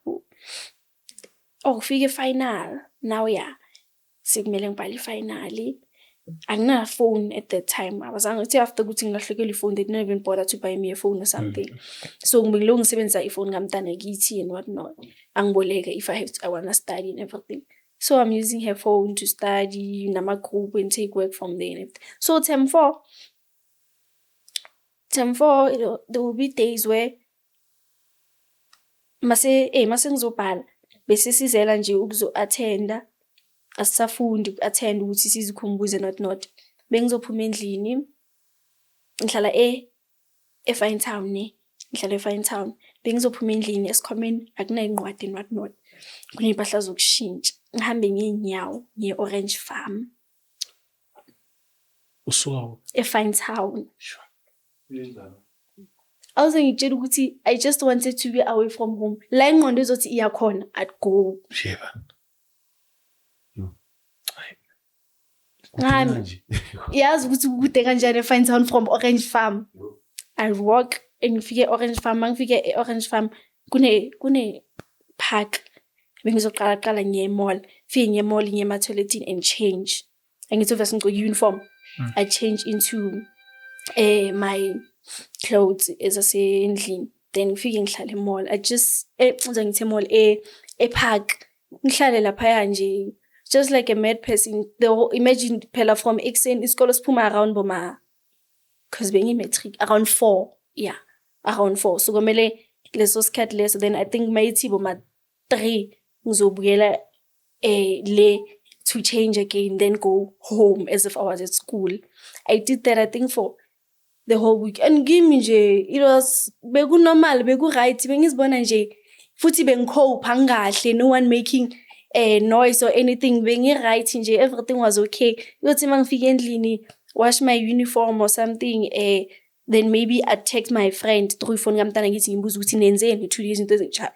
A: Kufike final. Now sekumele ngibhale i-final. Angina phone at that time. I was angry after ukuthi ngilahlekelwe ifone, they didn't even bother to buy me a phone or something. So ngibengilo ngisebenzisa ifone ngamntana kithi and what not. Angiboleka if I want to study and everything. So I'm using her phone to study, nama group and take work from there and everything. So term 4, there will be days where mase ngizobhala bese sizela nje ukuzo-attenda, asisafundi uku-attend ukuthi sizikhumbuze not. Bengizophuma endlini, ngihlala e-Fine Town ngihlala e-Fine Town. Bengizophuma endlini esikhwameni akunayinqwadi not. Kuney'mpahla zokushintsha. Ngihambe ngey'nyawo ngiye-Orange Farm.
B: Usuka
A: E-Fine Town. Awuze ngitshela ukuthi I just wanted to be away from home. La ingqondo ezothi iyakhona, I'd go. Yazi ukuthi kude kanjani e-Fine Town from Orange Farm. I walk and ngifike Orange Farm. Mangifike e-Orange Farm kune park. Bengizoqala ngiye mall. Fike ngiye mall ngiye ema-toiletini and change. Angithi vese ngigqoke uniform. I change into my clothes ezasendlini. Then ngifike ngihlale e-mall. I just ngithe mall e-park. Ngihlale lapha nje. Just like a mad person. Imagine phela from ekuseni isikole siphuma around boma, because bengi matric around 4. Yeah, around 4. So kumele leso sikhathi leso, then I think mayithi boma 3 ngizobuyela le to change again, then go home as if I was at school. I did that I think for the whole week. And give me nje, it was beku normal, beku right, bengizibona nje futhi bengicope angahle, no one making noise or anything. Bengi right nje, everything was okay. Yothi mangifike endlini, wash my uniform or something, then maybe I'd text my friend through phone ngamntana ngithi ngimbuza ukuthi nenzeni 2 days into ezinjalo.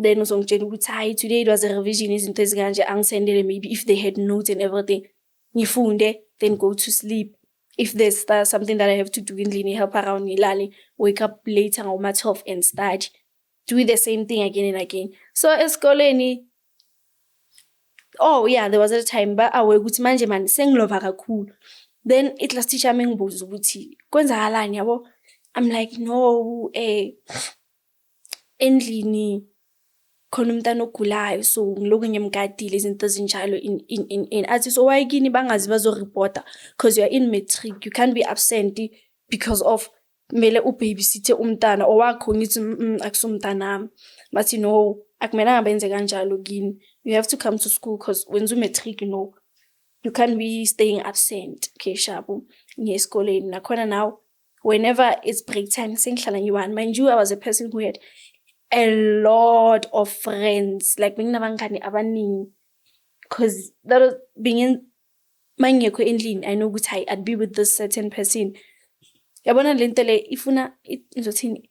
A: Then uzongitshela ukuthi hayi today it was a revision izinto ezikanje, angisendele maybe if they had notes and everything. Ngifunde, then go to sleep. If there's something that I have to do endlini, help around ngilale, wake up later ngoma 12 and study. Do the same thing again and again. So esikoleni, there was a time ba awe ukuthi manje man sengilova kakhulu. Then class teacher mengibuza ukuthi kwenzakalani yabo. I'm like no, endlini khona umntana ogulayo, so ngiloku ngiyamgadile izinto ezinjalo in athi so why kini bangazi bazoreporta, because you are in matric, you can't be absent because of mele ubabysitter umntana owakho. Ngithi akusumntanami, bathi no, akumelanga benze kanjalo kini, you have to come to school because when you matric, you can't be staying absent. Okay, shabu ngiye esikoleni nakhona now whenever it's break time sengihlala ngiyi-1. Mind you, I was a person who had a lot of friends, like benginabangani abaningi, because that was being mangekho endlini, I know ukuthi I'd be with this certain person. Yabona lento le ifuna izothini,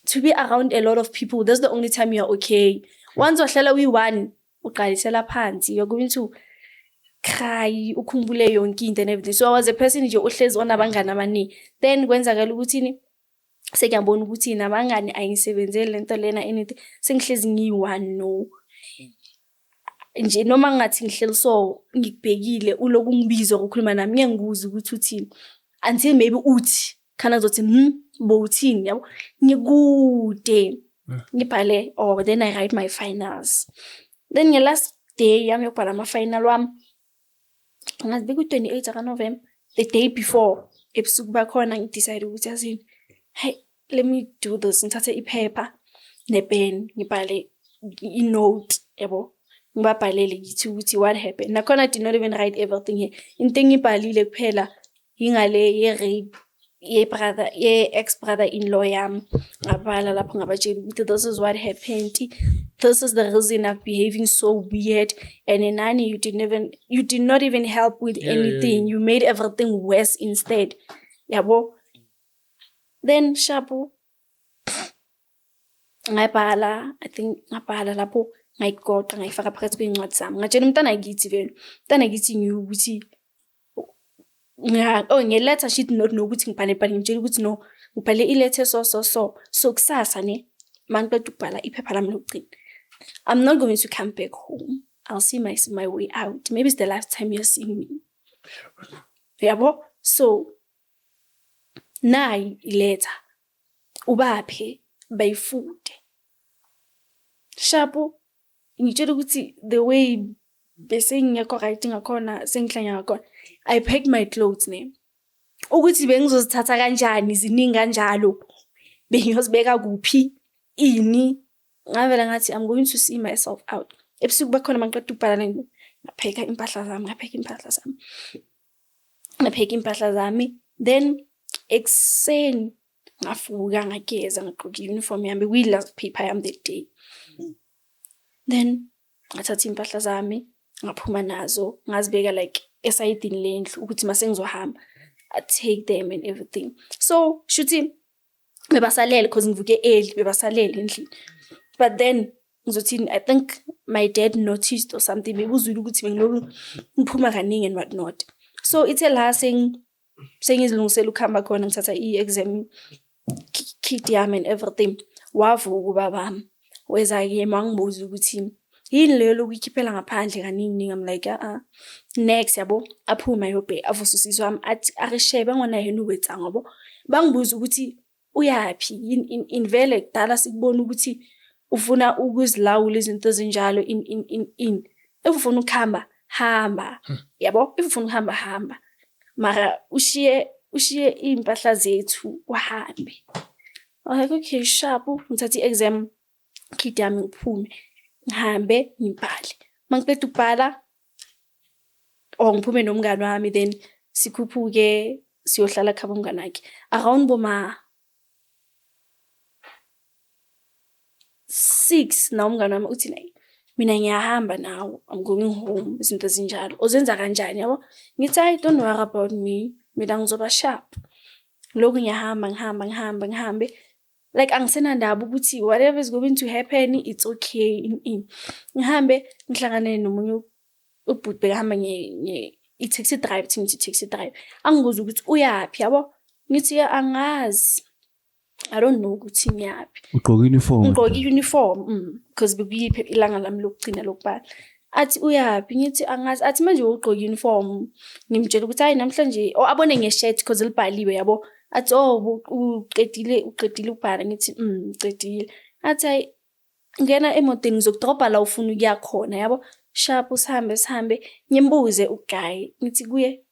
A: to be around a lot of people. That's the only time you're okay. Once wahlala uyi-1 uqalisela phansi, you're going to cry, ukhumbule yonke into and everything. So I was a person nje ohlezi onabangani abaningi. Then kwenzakala ukuthi sekuyabona ukuthi nabangani ayisebenzele lento lena anything, sengihlezi ngiyi-1 no. Nje noma ngathi ngihleli so ngikubhekile uloku ngibiza ukukhuluma nami, ngiyangikuza ukuthi uthini, until maybe uthi khana zothi bo uthini yabo, ngikude ngibhale then I write my finals. Then nge last day yami yokubhala ama-final wami ngazi beku-28 November, the day before ebusuku bakhona ngidecide ukuthi yazini, hey, let me do this. Ngithathe iphepha nepen ngibhale i-note yabo, ngibabhalele ngithi ukuthi what happened. Nakhona I did not even write everything here. Into engibhalile kuphela ingale ye-rape ex-brother-in-law yami ngabala lapho ngabatshela ukuthi this is what happened, this is the reason I'm behaving so weird, and Nani, you did not even help with anything. You made everything worse instead. Yabo. Then Shabu ngabhala lapho ngayigoqa ngayifaka phakathi kwencwadi zami ngatshela umntana ngithi ukuthi nge-letter sheet not nokuthi ngibhale ngitshela ukuthi no ngibhale i-letter so kusasa ne mangiqeda ukubhala iphepha lami lokugcina, I'm not going to come back home. I'll see my way out. Maybe it's the last time you're seeing me. Yabo. So nayi i-letter ubaphe bayifunde. Shabu ngitshela ukuthi the way bese ngiyakho right ngakhona sengihlanya ngakhona, I packed my clothes ne ukuthi bengizozithatha kanjani ziningi kanjalo, bengiyozibeka kuphi ini, ngavela ngathi I'm going to see myself out. Ebusuku bakhona mangiqeda ukubhala ngapheka impahla zami then ekuseni ngafuka ngageza ngagqoka i-uniform yami kwi-last paper yami that day. Then ngathatha impahla zami ngaphuma nazo ngazibeka like esayidini lendlu ukuthi mase ngizohamba I take them and everything. So shuthi bebasalele because ngivuke early bebasalele endlini. But then ngizothini, I think my dad noticed or something, bekuzwile ukuthi bengiloku ngiphuma kaningi and what not. So ithe la sengizilungisela ukuhamba khona ngithatha i-exam kit yami and everything, wavuka ubabami weza-ke mangibuza ukuthi yini leyo lokuyikhiphela ngaphandle kaningi. I'm like next yabo aphuma yobe avusisizwe wami athi arishebe ngona yena uwetsa ngoba bangibuza ukuthi uyaphi invele kudala sikubona ukuthi ufuna ukuzilawula izinto ezinjalo in ufuna ukuhamba hamba yabo, ufuna ukuhamba hamba mara ushiye impahla zethu uhambe. Like okay shabu ngithatha i-exam kit yami ngiphume ngihambe ngibhale, mangiqeda ukubhala ngiphume nomngane wami then sikhuphuke siyohlala khaba umngane wakhe around boma 6 na umngane wami uthi naye mina ngiyahamba now, I'm going home, izinto ezinjalo uzenza kanjani yabo. Ngithi I don't worry about me, mina ngizoba sharp. Lokhu ngihambe like angisenandaba ukuthi whatever is going to happen it's okay ngihambe ngihlangane nomunye ubhuti behamba i-taxi drive angibuza ukuthi uyaphi yabo, ngithi angazi, I don't know ukuthi ngiyaphi. Ugqoka uniform because bekuyiphi ilanga lami lokugcina lokubhala. Athi uyaphi, ngithi angazi. Athi manje ugqoka uniform ngimtshela ukuthi hayi namhlanje abone nge-shirt because libhaliwe yabo. Athi uqedile ukubhala, ngithi uqedile. Athi ngena emotweni ngizokudropa la ufuna ukuya khona yabo. Sharp sihambe ngimbuze uguy ngithi kuye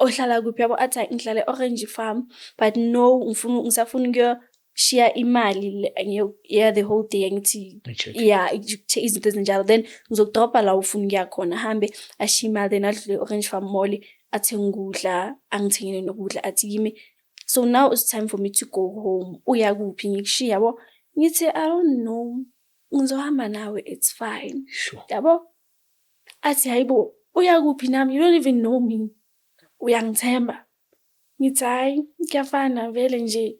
A: ohlala kuphi yabo. Athi ngihlala Orange Farm but no ngisafuna ukuyoshiya imali the whole day. Ngithi izinto ezinjalo then ngizokudropa la ufuna ukuya khona, hambe ashiya imali then adlule Orange Farm mall athenga ukudla angithengele nokudla athi kimi so now it's time for me to go home. Uya kuphi ngikushiya yabo, ngithi I don't know ngizohamba nawe, it's fine yabo. Athi hayibo uya kuphi nami, you don't even know me, uyangithemba. Ngithi hayi kuyafana vele nje,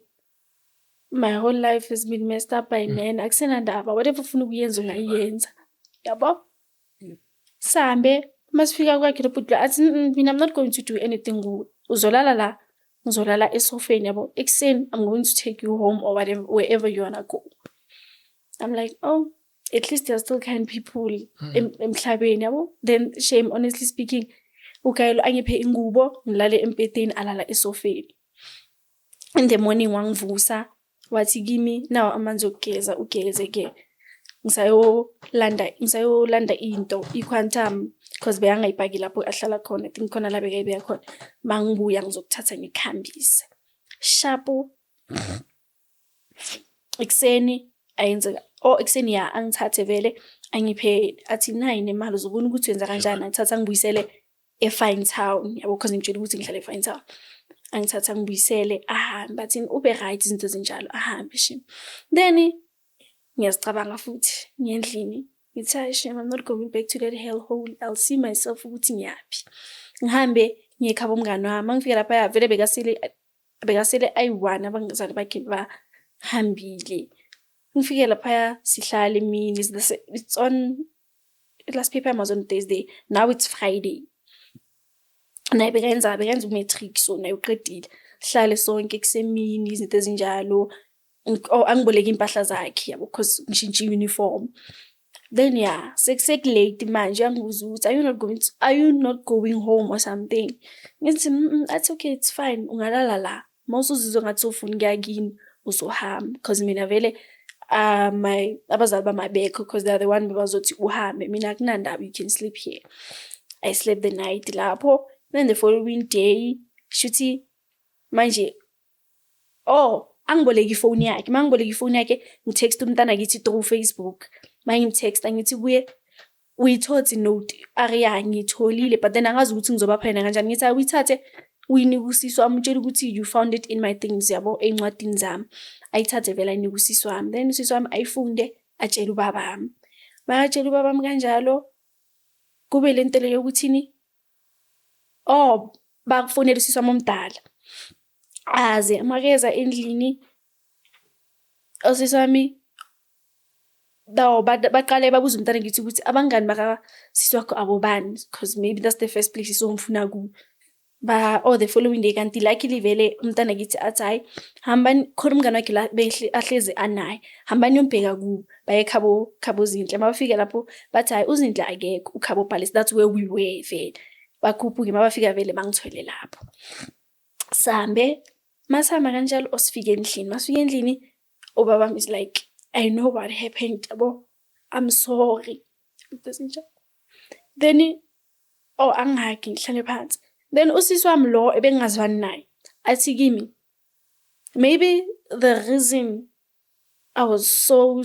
A: my whole life has been messed up by men, akusenandaba, whatever ufuna ukuyenza ungayenza yabo. Sambe masifika kwakhe lo bhuti athi mina I'm not going to do anything, uzolala la ngizolala esofeni yabo, ekuseni I'm going to take you home or whatever, wherever you wanna go. I'm like oh, at least there's still kind people emhlabeni yabo. Then shame honestly speaking ukayelo angiphe ingubo ngilale empeteni alala esofeni. In the morning wangivusa wathi kimi nawo amanzi okugeza ugeze ke ngisayolanda into iquantum because beyangayibhaki lapho ahlala khona, I think khona la bekayibeka khona. Mangibuya ngizokuthatha ngikhambise shapo ekseni ayenzeka ekseni angithathe vele angiphe athi 9 imali uzobona ukuthi wenza kanjani, ngithatha ngibuyisele eFine Town yabo because ngitshela ukuthi ngihlala eFine Town. angithatha ngibuyisele ahambe bathini ube right izinto ezinjalo ahambe shame. Then ngiyazicabanga futhi ngendlini ngithi hayi shame, I'm not going back to that hellhole. I'll see myself ukuthi ngiyaphi. Ngihambe ngiyekhaba umngane wami. Mangifika lapha vele bekasele ayi-1 abangazali bakhe bahambile. Ngifike lapha sihlala emini. It's on last paper was on Thursday. Now it's Friday. Naye bekenza umatric so naye uqedile. Sihlale sonke kusemini izinto ezinjalo. Angiboleka impahla zakhe yabo because ngishintshe uniform. Then yeah, sekulate manje angibuza ukuthi are you not going home or something? Ngithi that's okay, it's fine. Ungalala la. Mawusuzizwa ngathi ufuna ukuya kini uzohamba because mina vele abazali bamabekho because they are the one bazothi uhambe. Mina akunandaba, you can sleep here. I slept the night lapho. Then the following day shuthi manje angiboleka ifoni yakhe. Mangiboleka ifoni yakhe ngitext umntana ngithi through Facebook. Mangimtexta ngithi kuye uyithothi note area ngitholile but then angazi ukuthi ngizoba phela kanjani. Ngithi uyithathe uyinika usisi wami utshela ukuthi you found it in my things yabo encwadini zami. Ayithathe vela ayinika usisi wami. Then usisi wami ayifunde atshela ubaba wami. Bayatshela ubaba wami kanjalo kube lento leyo ukuthini bakufonela usisi wami omdala. Aze makeza endlini usisi wami baqale babuza umntana ngithi ukuthi abangani baka sisi wakho abobani because maybe that's the first place isomfuna ku the following day kanti luckily vele umntana ngithi athi hayi hambani khona umngani wakhe la ahleze anaye hambani yombheka ku bayekhabo Zinhle. Mabafika lapho bathi hayi uZinhle akekho ukhabo Palace, that's where we were vele bakhuphuke. Mabafika vele bangithwele lapho sambe masama kanjalo osifike endlini. Masifike endlini ubaba is like, I know what happened, I'm sorry. Then angihaki ngihlale phansi. Then usisi wami lo ebengazwani naye athi kimi maybe the reason I was so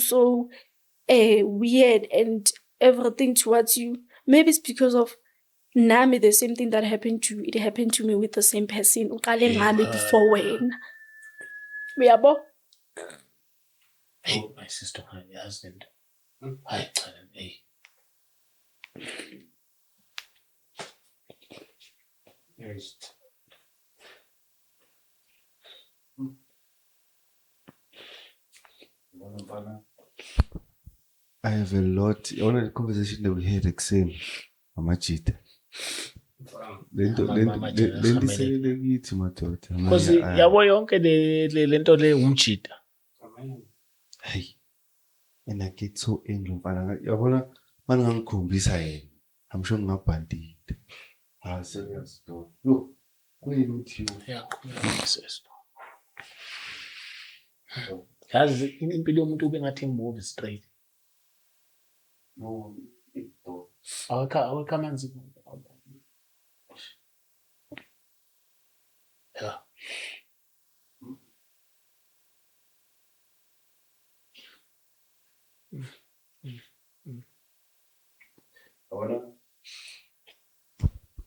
A: weird and everything towards you, maybe it's because of nami the same thing that happened to you, it happened to me with the same person. Uqale ngami before wena. Uyabo?
B: Hey, my sister, my husband. Hi, hey. Yes.
D: I have a lot. I want a conversation that we had ekuseni amajita. Lento sele ngithi madoda.
B: Because yabo yonke le nto le umjita.
D: Hey. And I get so angry mfana. Yabona manje ngangikhombisa yena. I'm sure ngingabhandile. Serious though. Yo. Kuyini uthi?
B: Yeah, sister. Yazi impilo yomuntu ube ngathi move straight.
D: No,
B: awukamanzi. Yeah.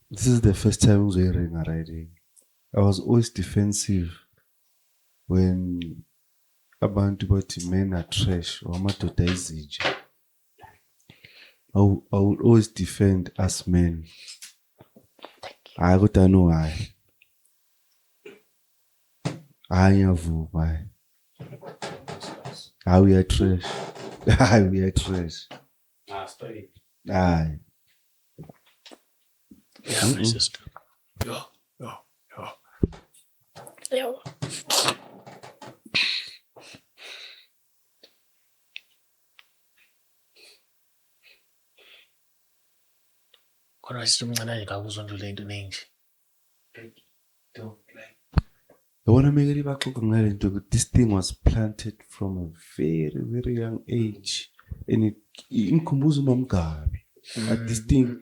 D: This is the first time I was wearing a riding. I was always defensive when abantu bathi men are trash or amadoda izinja. I would always defend us men. I got to know why. We are trash. We are trash. Aye.
B: Yeah, my sister.
A: Yo.
B: Kodwa sisemncane kakuzwa nje lento nenje.
D: I want to make it back to this thing was planted from a very, very young age. And it inkumbuza uMamgabi. This thing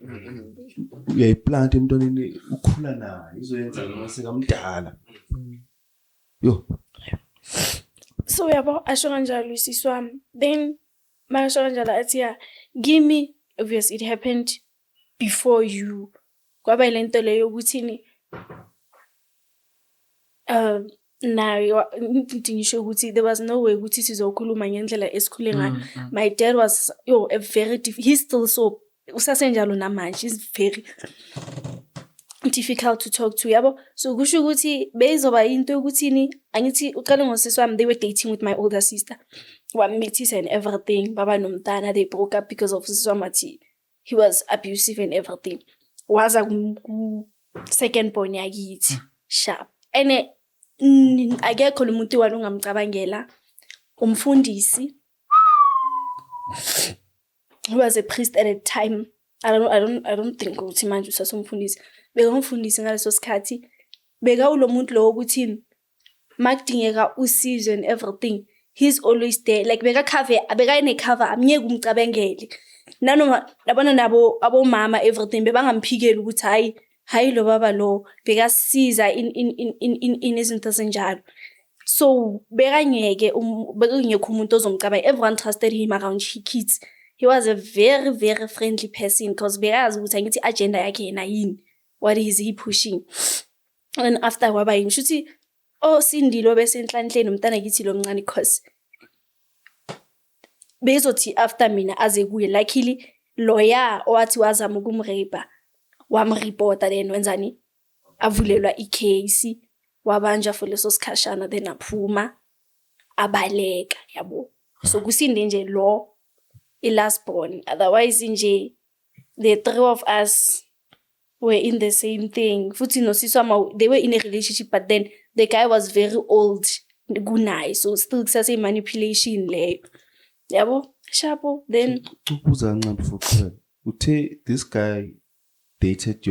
D: uyayiplant emntwaneni ukhula nayo izoyenza noma sekamdala. Yo.
A: So yabo asho kanjalo usisi wami. Then masho kanjalo athi yeah, give me obvious it happened before you. Kwaba lento leyo ukuthini nayo ngisho ukuthi there was no way ukuthi sizokhuluma ngendlela esikhule ngayo. My dad was a very he's still so usasenjalo namanje, he's very difficult to talk to, yabo. So kusho ukuthi bezoba into yokuthini, angithi uqale ngosisi wami, they were dating with my older sister, wamithisa and everything, baba nomntana, they broke up because of usisi wami, he was abusive and everything. Waza second born yakithi sharp, and akekho nomuntu walo ungamcabangela. Umfundisi, he was a priest at the time. I don't think ukuthi manje usasumfundisi. Bekamfundisi ngaleso sikhathi, beka ulo muntu lo ukuthi makudingeka usizo and everything, he's always there. Like beka ine cover, amnyeke umcabangele. Nanoma labona nabo abomama everything bebangamphikela ukuthi hayi lo baba lo bekasiza in izinto ezinjalo. So bekangeke bekungekho umuntu ozomcabanga. Everyone trusted him around kids. He was a very, very friendly person because bekazi ukuthi angithi agenda yakhe yena yini, what is he pushing. And after waba yini shuthi Sindilo bese enhlanhleni umntana kithi lo mncane because bezothi after mina aze kuye, luckily lawyer owathi wazama ukumrape wamreporta, then wenzani avulelwa icase, wabanja for leso sikhashana, then aphuma abaleka, yabo. So kusinde nje lo last born, otherwise nje the three of us were in the same thing. Futhi nosisi wami, they were in a relationship, but then the guy was very old kunaye, so still kusase manipulation leyo, yabo. Shapo. Then
D: this guy dated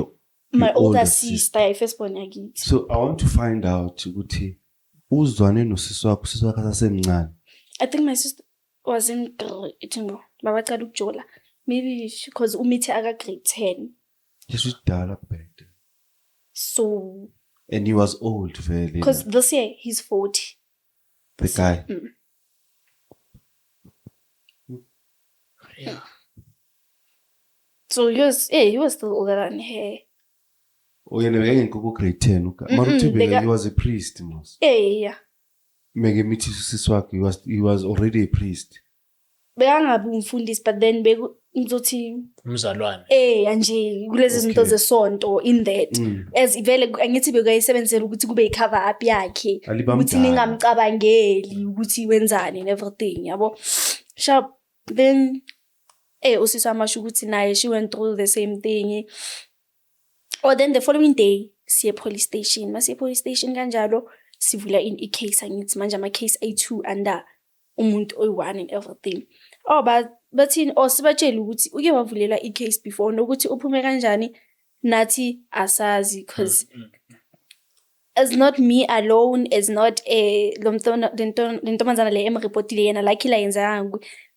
A: my older sister, first born yakithi.
D: So I want to find out ukuthi uzwane nosisi wakho, usisi wakho asemncane.
A: I think my sister was in grade, babaqala ukujola, maybe because umithe aka grade 10.
D: Yesudala bad.
A: So
D: and he was old very.
A: Because this year he's 40.
D: The guy.
B: Yeah.
A: So he was still older than her.
D: Oh, yeah, grade 10. He was a priest, mos.
A: Yeah.
D: He was already a priest.
A: Bekangabi umfundisi, but then ngizothi
B: umzalwane
A: anje kulezi zinto zesonto in that as vele angithi bekayisebenzela ukuthi kube icover up yakhe, ukuthi ningamcabangeli ukuthi wenzani and everything, yabo. Sharp. Then usisi amasho ukuthi naye she went through the same thing. Or then the following day siye police station, masiye police station kanjalo sivula in case angithi manje ama case A2 under umuntu oyi1 and everything. Bathini sibatshela ukuthi uke wavulela case before nokuthi uphume kanjani nathi asazi, because as not me alone, as not lentomanzana le emreportile yena like la yenza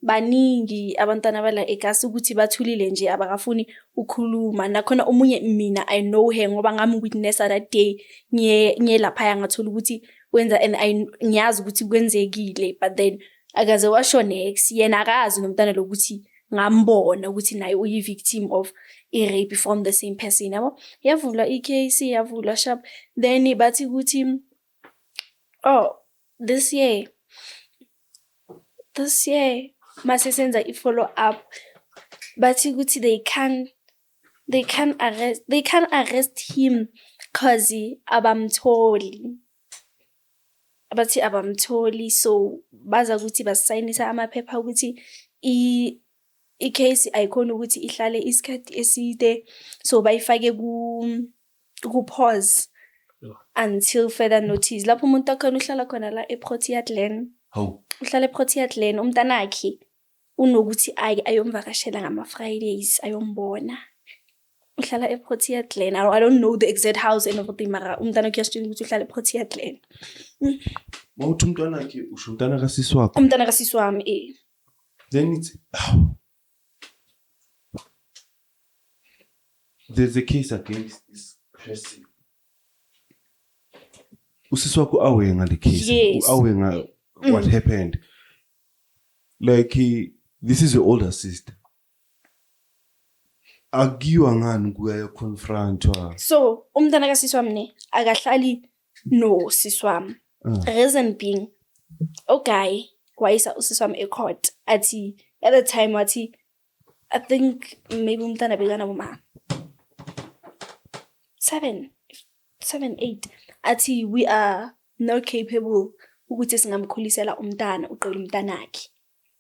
A: baningi abantwana bala ekasi ukuthi bathulile nje abakafuni ukukhuluma. Nakhona omunye mina I know her ngoba ngami witness that day nye lapha ngathola ukuthi wenza, and ngiyazi ukuthi kwenzekile, but then akaze washo next yena akazi nomntana lokuthi ngambona ukuthi naye uyi victim of a rape from the same person, yabo. Yavula case, yavula sharp. Then bathi ukuthi this year masesenza follow up, bathi ukuthi they can arrest him cause abamtholi. Abathi abamtholi, so baza ukuthi basayinisa amaphepha ukuthi case ayikhona ukuthi ihlale isikhathi eside, so bayifake ku pause until further notice. Lapho umuntu akhona uhlala khona la eProteas Land. Uhlala eProteas Land, umntanakhe unokuthi ayomvakashela ngama Fridays ayombona. Uhlala eProteas Land. I don't know the exact house and everything, mara umntana kuyasitshela ukuthi uhlala eProteas Land.
D: Mawuthi umntanakhe usho umntana kasisi wakho?
A: Umntana kasisi wami
D: Then it's there's a case against this person. Usisi wakho awe ngale case.
A: Yes.
D: Awe what happened. Like this is your older sister. Agiwa ngani kuya confront her.
A: So umntana kasisi wami akahlali no sis wami. Reason being, okay, wayisa usisi wami e-court athi at the time wathi I think maybe umntana bekana boma 7, 8 athi we are not capable ukuthi singamkhulisela umntana uqela umntanakhe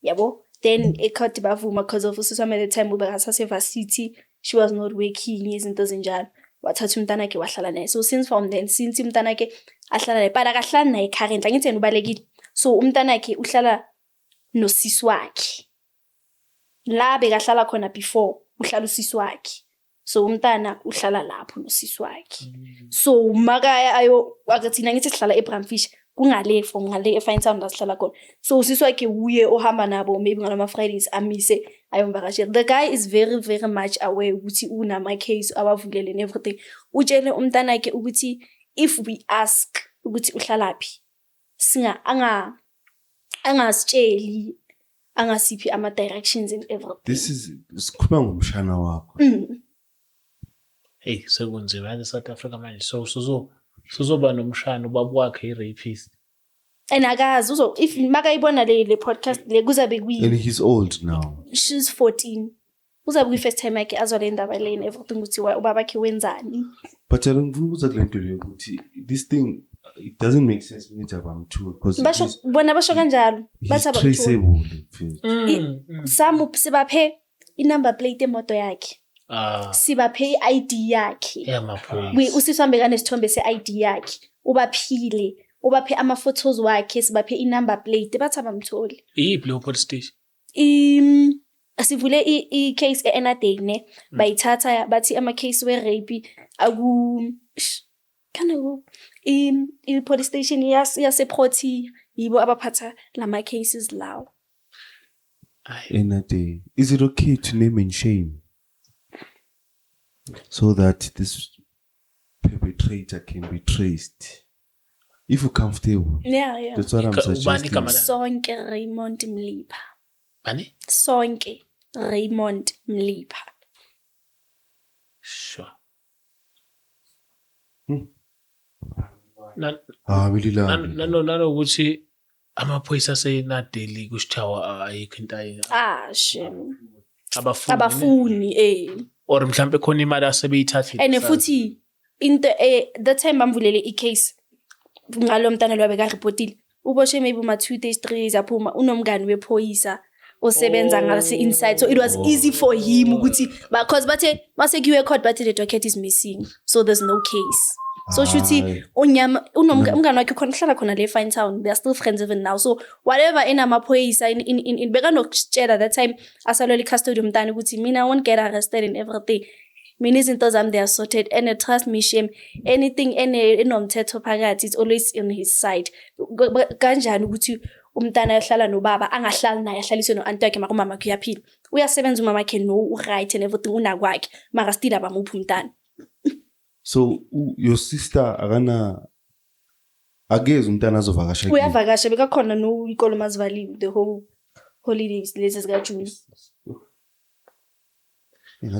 A: yabo. Then e-court bavuma because of usisi wami at the time ubekasase varsity, she was not working, izinto zinjalo. Wathatha umntanakhe wahlala naye. So since from then, since umntanakhe ahlala naye, but akahlala naye currently, angithi yena ubalekile. So umntanakhe uhlala nosisi wakhe. La bekahlala khona before, uhlala usisi wakhe. So umntana uhlala lapho nosisi wakhe. So makaya ayo akathina ngithi sihlala eBramfish, kungale from ngale eFine Town la sihlala khona. So usisi wakhe uye ohamba nabo maybe ngalama Fridays amise ayomvakashela. The guy is very very much aware ukuthi unama case abavulele and everything. Utshele umntanakhe ukuthi if we ask ukuthi uhlalaphi, singa angasitsheli angasiphi ama directions and everything.
D: This is sikhuluma ngomshana wakho.
B: Hey, sekunzima la South Africa manje. So sozoba nomshana ubaba wakhe i-rapist.
A: And akazi uzo if makayibona le podcast le kuzabe kuyi.
D: And he's old now.
A: She's 14. Uzabe kuyi first time yakhe azwa le ndaba le and everything ukuthi ubaba wakhe wenzani.
D: But I don't know ukuthi lento leyo ukuthi this thing it doesn't make sense when it's about two because
A: bona basho kanjalo bathi
D: traceable.
A: Some sibaphe i-number plate emoto yakhe. Sibaphe i-ID yakhe. We usisi wami kanesithombe se-ID yakhe. Ubaphe ama-photos wakhe, sibaphe i-number plate bathi abamtholi.
B: Iyiphi leyo police station?
A: Sivule i-case e-Enadine bayithatha bathi ama-case we-rape i-police station yaseProti yibo abaphatha lama cases lawo.
D: Enadine, is it okay to name and shame so that this perpetrator can be traced? If you're comfortable.
A: Yeah.
D: That's what I'm suggesting.
A: Sonke Raymond Mlipha.
B: Bani?
A: Sonke Raymond Mlipha.
B: Sure. Nanokuthi amaphoyisa aseNadeli kusithawa ayikho into ayi.
A: Shem.
B: Abafuni or mhlambe khona imali asebeyithathile.
A: And futhi into the time bamvulele i-case ngalo mntana lo beka reportile uboshe maybe 2 days 3 days aphuma unomngani wephoyisa osebenza ngase inside, so it was easy for him ukuthi because bathe masekuwe court bathe the docket is missing, so there's no case. So shuthi unomngani wakhe khona hlala khona le Fine Town, they are still friends even now. So whatever enamaphoyisa in beka nokutshela that time asalwele custody umntana ukuthi mina I won't get arrested and everything. Mina izinto zami they are sorted, and trust me Shem, anything enomthetho phakathi it's always on his side. Kanjani ukuthi umntana yahlala nobaba angahlali naye ahlaliswe no-auntie yakhe mara umama wakhe uyaphila, uyasebenza umama wakhe no right and everything unakwakhe mara still abamuphi umntana.
D: So your sister ageze umntana azovakasha.
A: Uyavakasha bekakhona no ikolo mazivaliwe the whole holidays lezi zika June.
D: No,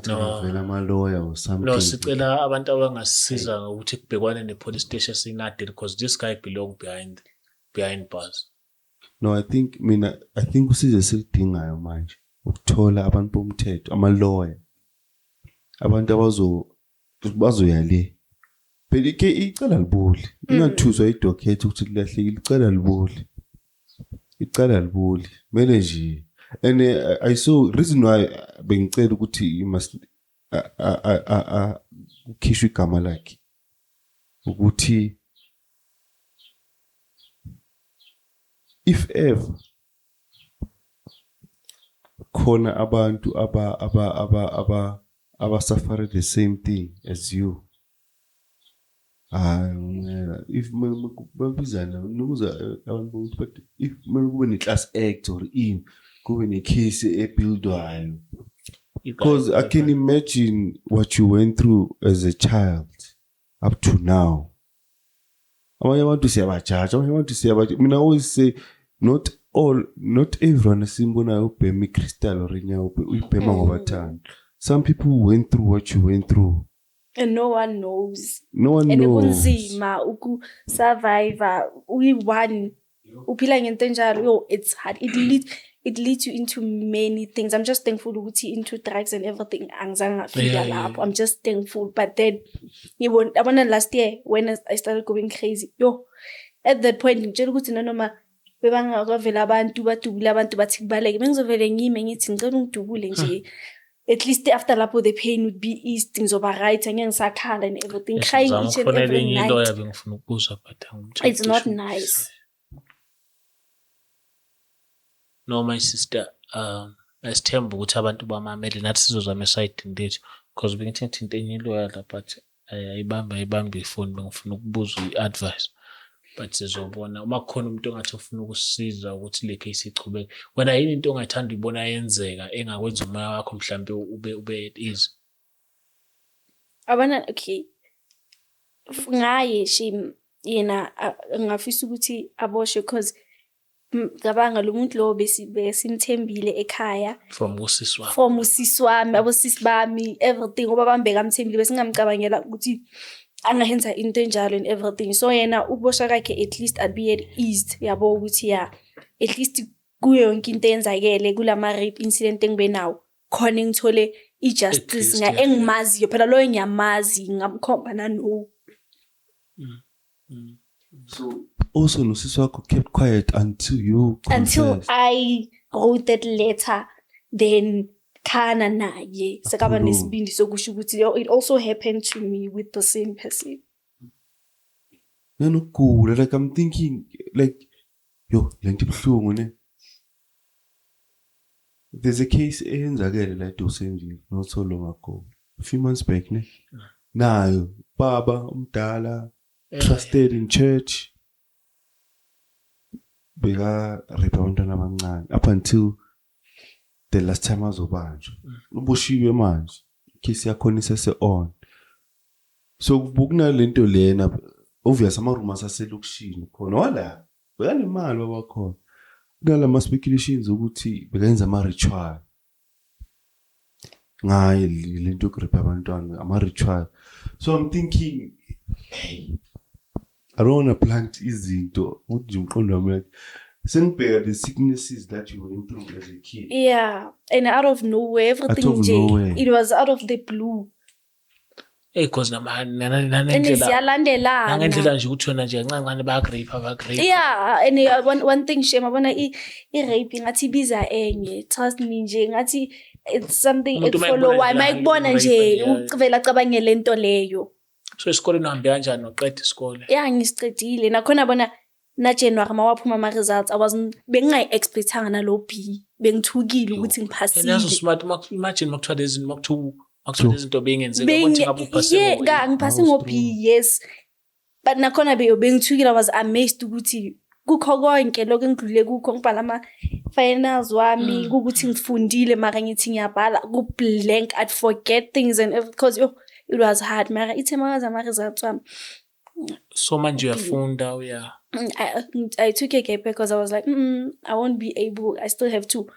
B: sicela abantu abangasisiza ngokuthi kubhekwane ne-police station eseNadeli because this guy belong behind bars.
D: No, I think usize silidingayo manje ukuthola abantu bomthetho ama-lawyer, abantu bazoyale phela ke icala libuli ingathuswa idocket ukuthi lilahlekile, icala libuli mele nje. And I saw reason why bengicela ukuthi you must ukhishwe igama lakhe ukuthi if ever khona abantu suffer the same thing as you, if mabizana nukuza abantu but if kube ne-class act or in kube ne-case ebuildwayo, because I can imagine what you went through as a child up to now. I want to say about church. I want to say about. I mean, I always say, not everyone is simbona upemi crystal or inya upemi ngobatana. Some people went through what you went through.
A: And no one knows.
D: No one
A: And
D: knows.
A: kunzima survivor uyi-one uphila ngento enjalo. Yo, it's hard. It leads you into many things. I'm just thankful ukuthi into drugs and everything angizange ngafika lapho. I'm just thankful. But then I wanna last year when I started going crazy. Yo, at that point ngitshela ukuthi noma bebangakavela abantu badubula abantu bathi kubaleke bengizovele ngime ngithi ngicela ungidubule nje. At least after lapho the pain would be eased, ngizoba right, angeke ngisakhala and everything. Crying each and every night. It's not nice.
B: No, my sister, asithemba ukuthi abantu bamamele nathi sizozama esayidini lethu because bengithi into enye iloyal but ayibambe ifoni bengifuna ukubuza i-advice but sizobona uma kukhona umuntu ongathi ufuna ukusiza ukuthi le case ichubeke wena yini into ongathanda ibona yenzeka engakwenza umoya wakho mhlambe ube at ease
A: Abana okay ngaye yena ngafisa ukuthi aboshwe because ngabanga lo muntu lo besimthembile ekhaya
B: from usisi
A: wami abosisi bami everything ngoba bambeka amthembile besingamcabangela ukuthi angahenza into enjalo and everything so yena ubosha kakhe at least I'd be at ease yabo ukuthi at least kuyo yonke into eyenzakele kulama rape incident engibe nawo khona ngithole ijustice engimaziyo phela lo ngiyamazi ngamkhomba nano.
D: So also nosisi wakho kept quiet until
A: I wrote that letter then khana naye sekaba nesibindi sokusho ukuthi it also happened to me with the same person.
D: Nanokugula like I'm thinking like yo lento ibhlungu ne. There's a case eyenzakele la eDosenville not so long ago. A few months back ne. Nayo baba umdala trusted in church beka rape abantwana abancane up until the last time azobanjwa ubushiwe manje case yakho isese on so kubukuna lento lena obvious ama rumors aselokishini khona wala bekanemali wabakhona kunala ma speculations ukuthi bekayenza ama ritual ngaye lento yokurapa abantwana ama ritual so I'm thinking hey I don't want to plant izinto ukuthi umqondo wami sengibheka the sicknesses that you went through as a kid.
A: Yeah, and out of nowhere everything it was out of the blue.
B: Because nangendlela nje ukuthi wena nje kancane bayagrape.
A: Yeah, and one thing shame abona i-rape ngathi ibiza enye trust me nje ngathi it's something it follow why mayikubona nje ucivela cabangele lento leyo.
B: So isikole nihambe kanjani noqeda isikole?
A: Yeah, ngisicedile nakhona bona na January mawaphuma ama results bengingayi-expectanga nalo B bengithukile ukuthi ngiphasile.
B: Yazo smart imagine makuthiwa lezi makuthiwa izinto bengenzeka ukuthi ngabe uphase ngo.
A: Yeah, ngiphase ngo B yes. But nakhona bengithukile I was amazed ukuthi kukho konke lokho engidlule kukho ngibhala ama finals wami ukuthi ngifundile mara ngithi ngiyabhala ku blank I'd forget things and because it was hard mara ithe makaza ama results wami.
B: So manje uyafunda uya.
A: I took a gap because I was like, I won't be able. I still have to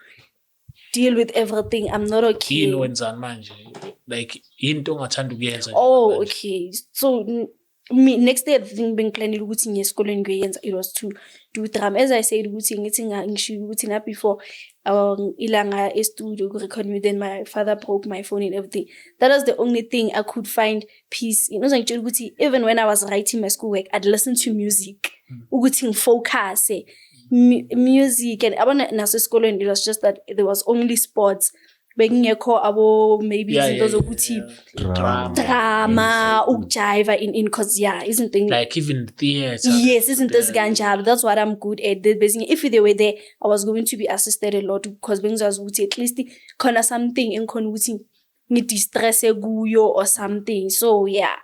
A: deal with everything. I'm not okay.
B: Yini wenzani manje? Like into ongathanda ukuyenza.
A: Oh, okay. So me next day being planning ukuthi ngiye esikoleni ngiyenza it was to do drama. As I said ukuthi ngithi ngisho ukuthi na before ilanga e-studio ku record me then my father broke my phone and everything. That was the only thing I could find peace. You know ngitshela ukuthi even when I was writing my schoolwork I'd listen to music. Ukuthi ngifocus music and abona naso esikoleni it was just that there was only sports. Bekingekho abo maybe izinto zokuthi drama ukujiva in cause isn't thing
B: like even theater.
A: Yes, isn't this ganjalo. That's what I'm good at. If they were there I was going to be assisted a lot because bengizazi ukuthi at least khona something engikhona ukuthi ngidistress kuyo or something. So yeah.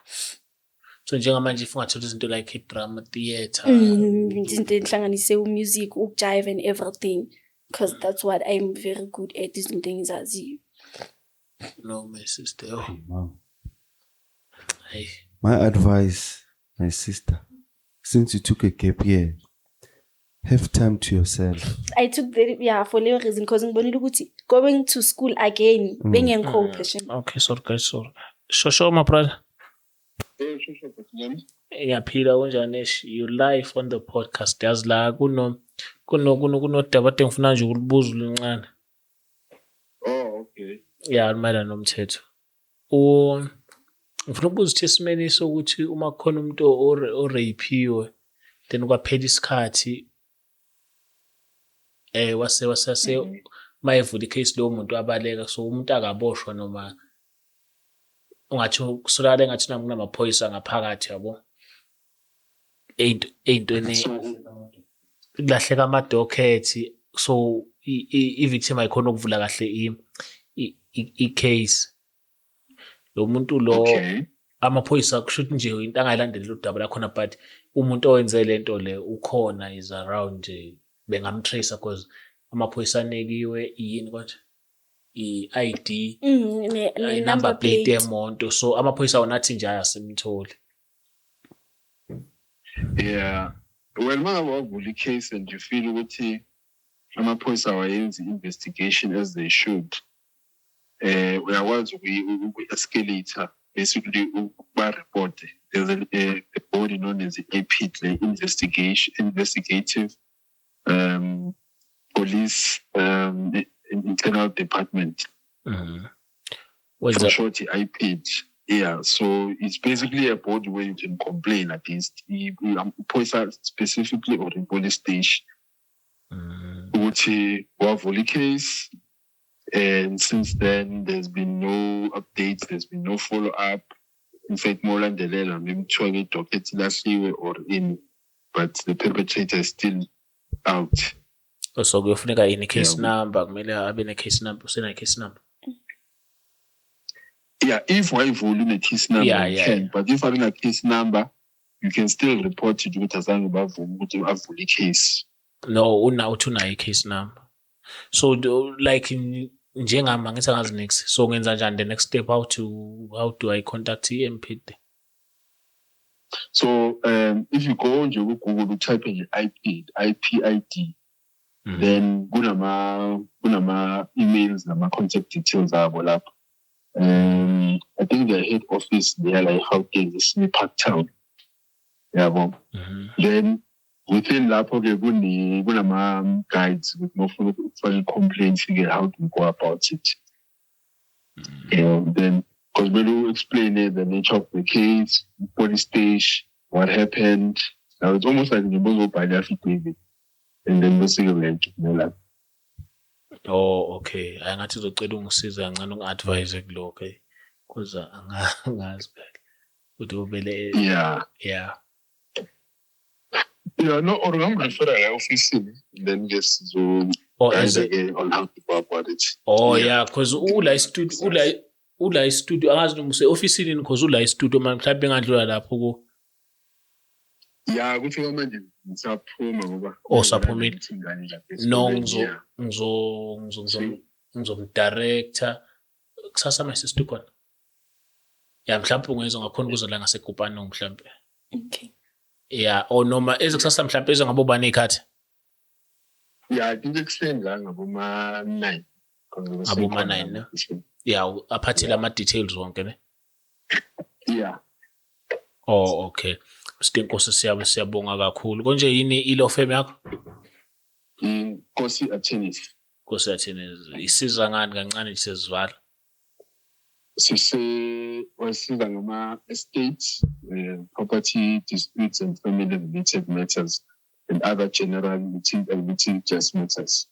B: So njengamanje if ungathola izinto like drama theater
A: izinto enhlanganise music ukujive and everything. Because that's what I'm very good at, these things as you.
B: No, my sister.
D: Hey, Mom.
B: Hey.
D: My advice, my sister, since you took a gap year, have time to yourself.
A: I took for little reason because going to school again, being in co-passion.
B: Okay, sorry guys, sorry. Show my brother. Ngiyaphila kunjani Ash? You live on the podcast. Yazi la kunodaba ade ngifuna nje ukulibuza uluncane.
E: Oh, okay.
B: Ya mayelana nomthetho. Ngifuna ukubuza ukuthi esimeni sokuthi uma kukhona umuntu oreyiphiwe then kwaphela isikhathi wase mayevula icase lowo muntu abaleka so umuntu akaboshwa noma ungathi kusolakala engathi kunamaphoyisa ngaphakathi yabo ey'ntweni kulahleka amadokhethi so i-victim ayikhona ukuvula kahle i-case lo muntu lo
E: Okay.
B: amaphoyisa kushuthi nje into angayilandeleli udaba lakhona but umuntu owenze lento le ukhona is around nje bengamtracer cause amaphoyisa anekiwe yini konje i-ID number plate yemonto so amaphoyisa wona athi nje ayasimtholi.
E: Yeah. Well, uma wavula i-case and you feel ukuthi amaphoyisa awayenzi investigation as they should, uyakwazi uku-escalator basically ukuba-report. There's a body known as the APID, the Investigative Police Internal Department.
B: What's
E: For
B: that?
E: short, IPID. Yeah, so it's basically a body where you can complain against the police specifically or the police station. Uthi wavula case, and since then there's been no updates, there's been no follow-up. In fact, more than the letter, maybe trying to get last year or in, but the perpetrator is still out.
B: So kuyofuneka yini case number kumele abe ne-case number usena-case number.
E: Yeah, if wayivula in a case number,
B: Yeah,
E: you
B: yeah,
E: can.
B: yeah.
E: But if having a case number, you can still report it with a zangu bavula case.
B: No, uthi unayo i-case number. So like njengami angithi angazi next. So ngenza njani the next step how do I contact i-MPD?
E: So if you go on your Google, you type in IPID, then kunama emails, nama contact details abo lapho. I think their head office they are like Gauteng, is in Park Town. Yeah, then within lapho ke kunama guides with more for complaints figure how to go about it. Then because we will explain the nature of the case, police station, what happened. Now it's almost like the most by the affidavit, and then basically like.
B: Oh, okay. Angathi uzocela ungisiza kancane ungi-advise kulokho because angazi kahle ukuthi ubele
E: Yeah, no, or I'm referring to office, then just so
B: as
E: again on how to go about it.
B: yeah because ula istudio angazi noma use-ofisini because ula istudio manje mhlawumbe engadlula lapho ku
E: Yeah, kuthiwa manje ngisaphuma ngoba
B: saphumile. No ngizomdirector kusasa my sister khona. Ya mhlawumbe ungeza ngakhona ukuzela ngaseGupane mhlawumbe.
A: Okay.
B: Yeah or noma ezekusasa mhlawumbe ngabo bani ikhathi.
E: Yeah, I think extend la ngaboma 9.
B: Ngaboma 9 ne? Yeah aphathile ama details wonke ne.
E: Yeah.
B: Oh okay. Sinkosi siyabonga kakhulu. Konje yini ilo firm yakho?
E: Nkosi Attorneys.
B: Nkosi Attorneys isiza ngani kancane sizivala?
E: Wasiza ngama estates, property disputes and family related matters and other general litigious matters.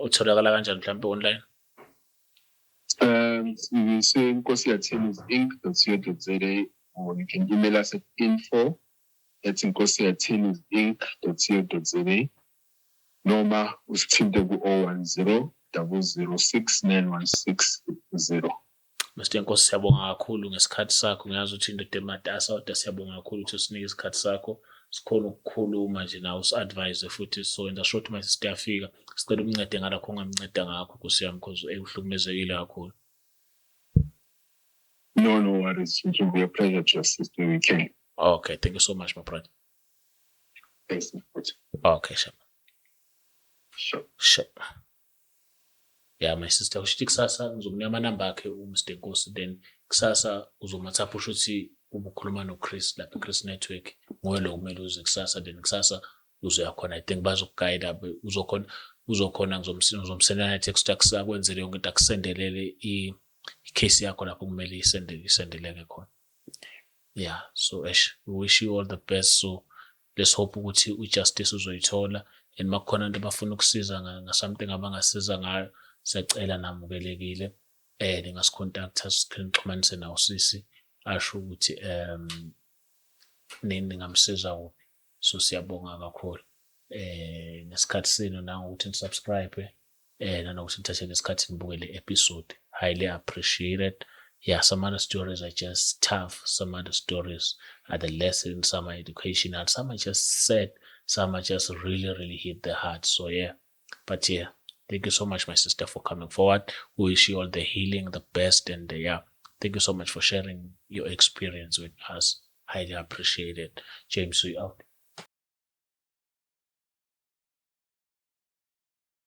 B: Utholakala kanjani mhlawumbe online?
E: We say Nkosi Attorneys Inc.co.za, or you can email us at info@nkosiattorneysinc.co.za. Noma usithinte ku-010 006 91660.
B: Mr. Nkosi siyabonga kakhulu ngesikhathi sakho. Ngiyazi ukuthi indoda ematasa kodwa siyabonga kakhulu ukuthi usinike isikhathi sakho. Sikhona ukukhuluma nje nawe usi-advise futhi so enza sure ukuthi my sister yafika. Sicela umncede ngalokho ongamnceda ngakho Nkosi yami because uhlukumezekile kakhulu.
E: No worries. It will be a pleasure to assist when we can.
B: Okay, thank you so much my brother.
E: Thanks.
B: Okay, sure.
E: Sure.
B: Yeah, my sister ushithi kusasa ngizomnika amanamba akhe uMr Nkosi then kusasa uzomathapha usho ukuthi uma ukhuluma noChris lapha Chris Network, nguye lo kumele uze kusasa, then kusasa uzoya khona. I think bazokugayida, uzokhona ngizomsendela i-text akwenzele yonke into, akusendelele i-case yakho lapho kumele isendeleke khona. Yeah, so we wish you all the best. So let's hope ukuthi ujustice uzoyithola, and makukhona into abafuna ukusiza something abangasiza ngayo, siyacela namukelekile. Ningasicontacta, sinixhumanise nawo sisi, asho ukuthi ningamsiza kuphi. So siyabonga kakhulu nesikhathi senu, nangokuthi nisubscribe nanokuthi nithathe nesikhathi nibuke le episode. Highly appreciated. Yeah, some other stories are just tough. Some other stories are the lesson. Some are educational. Some are just sad. Some are just really, really hit the heart. So yeah, but yeah, thank you so much, my sister, for coming forward. We wish you all the healing, the best, and yeah, thank you so much for sharing your experience with us. Highly appreciated. James, we out.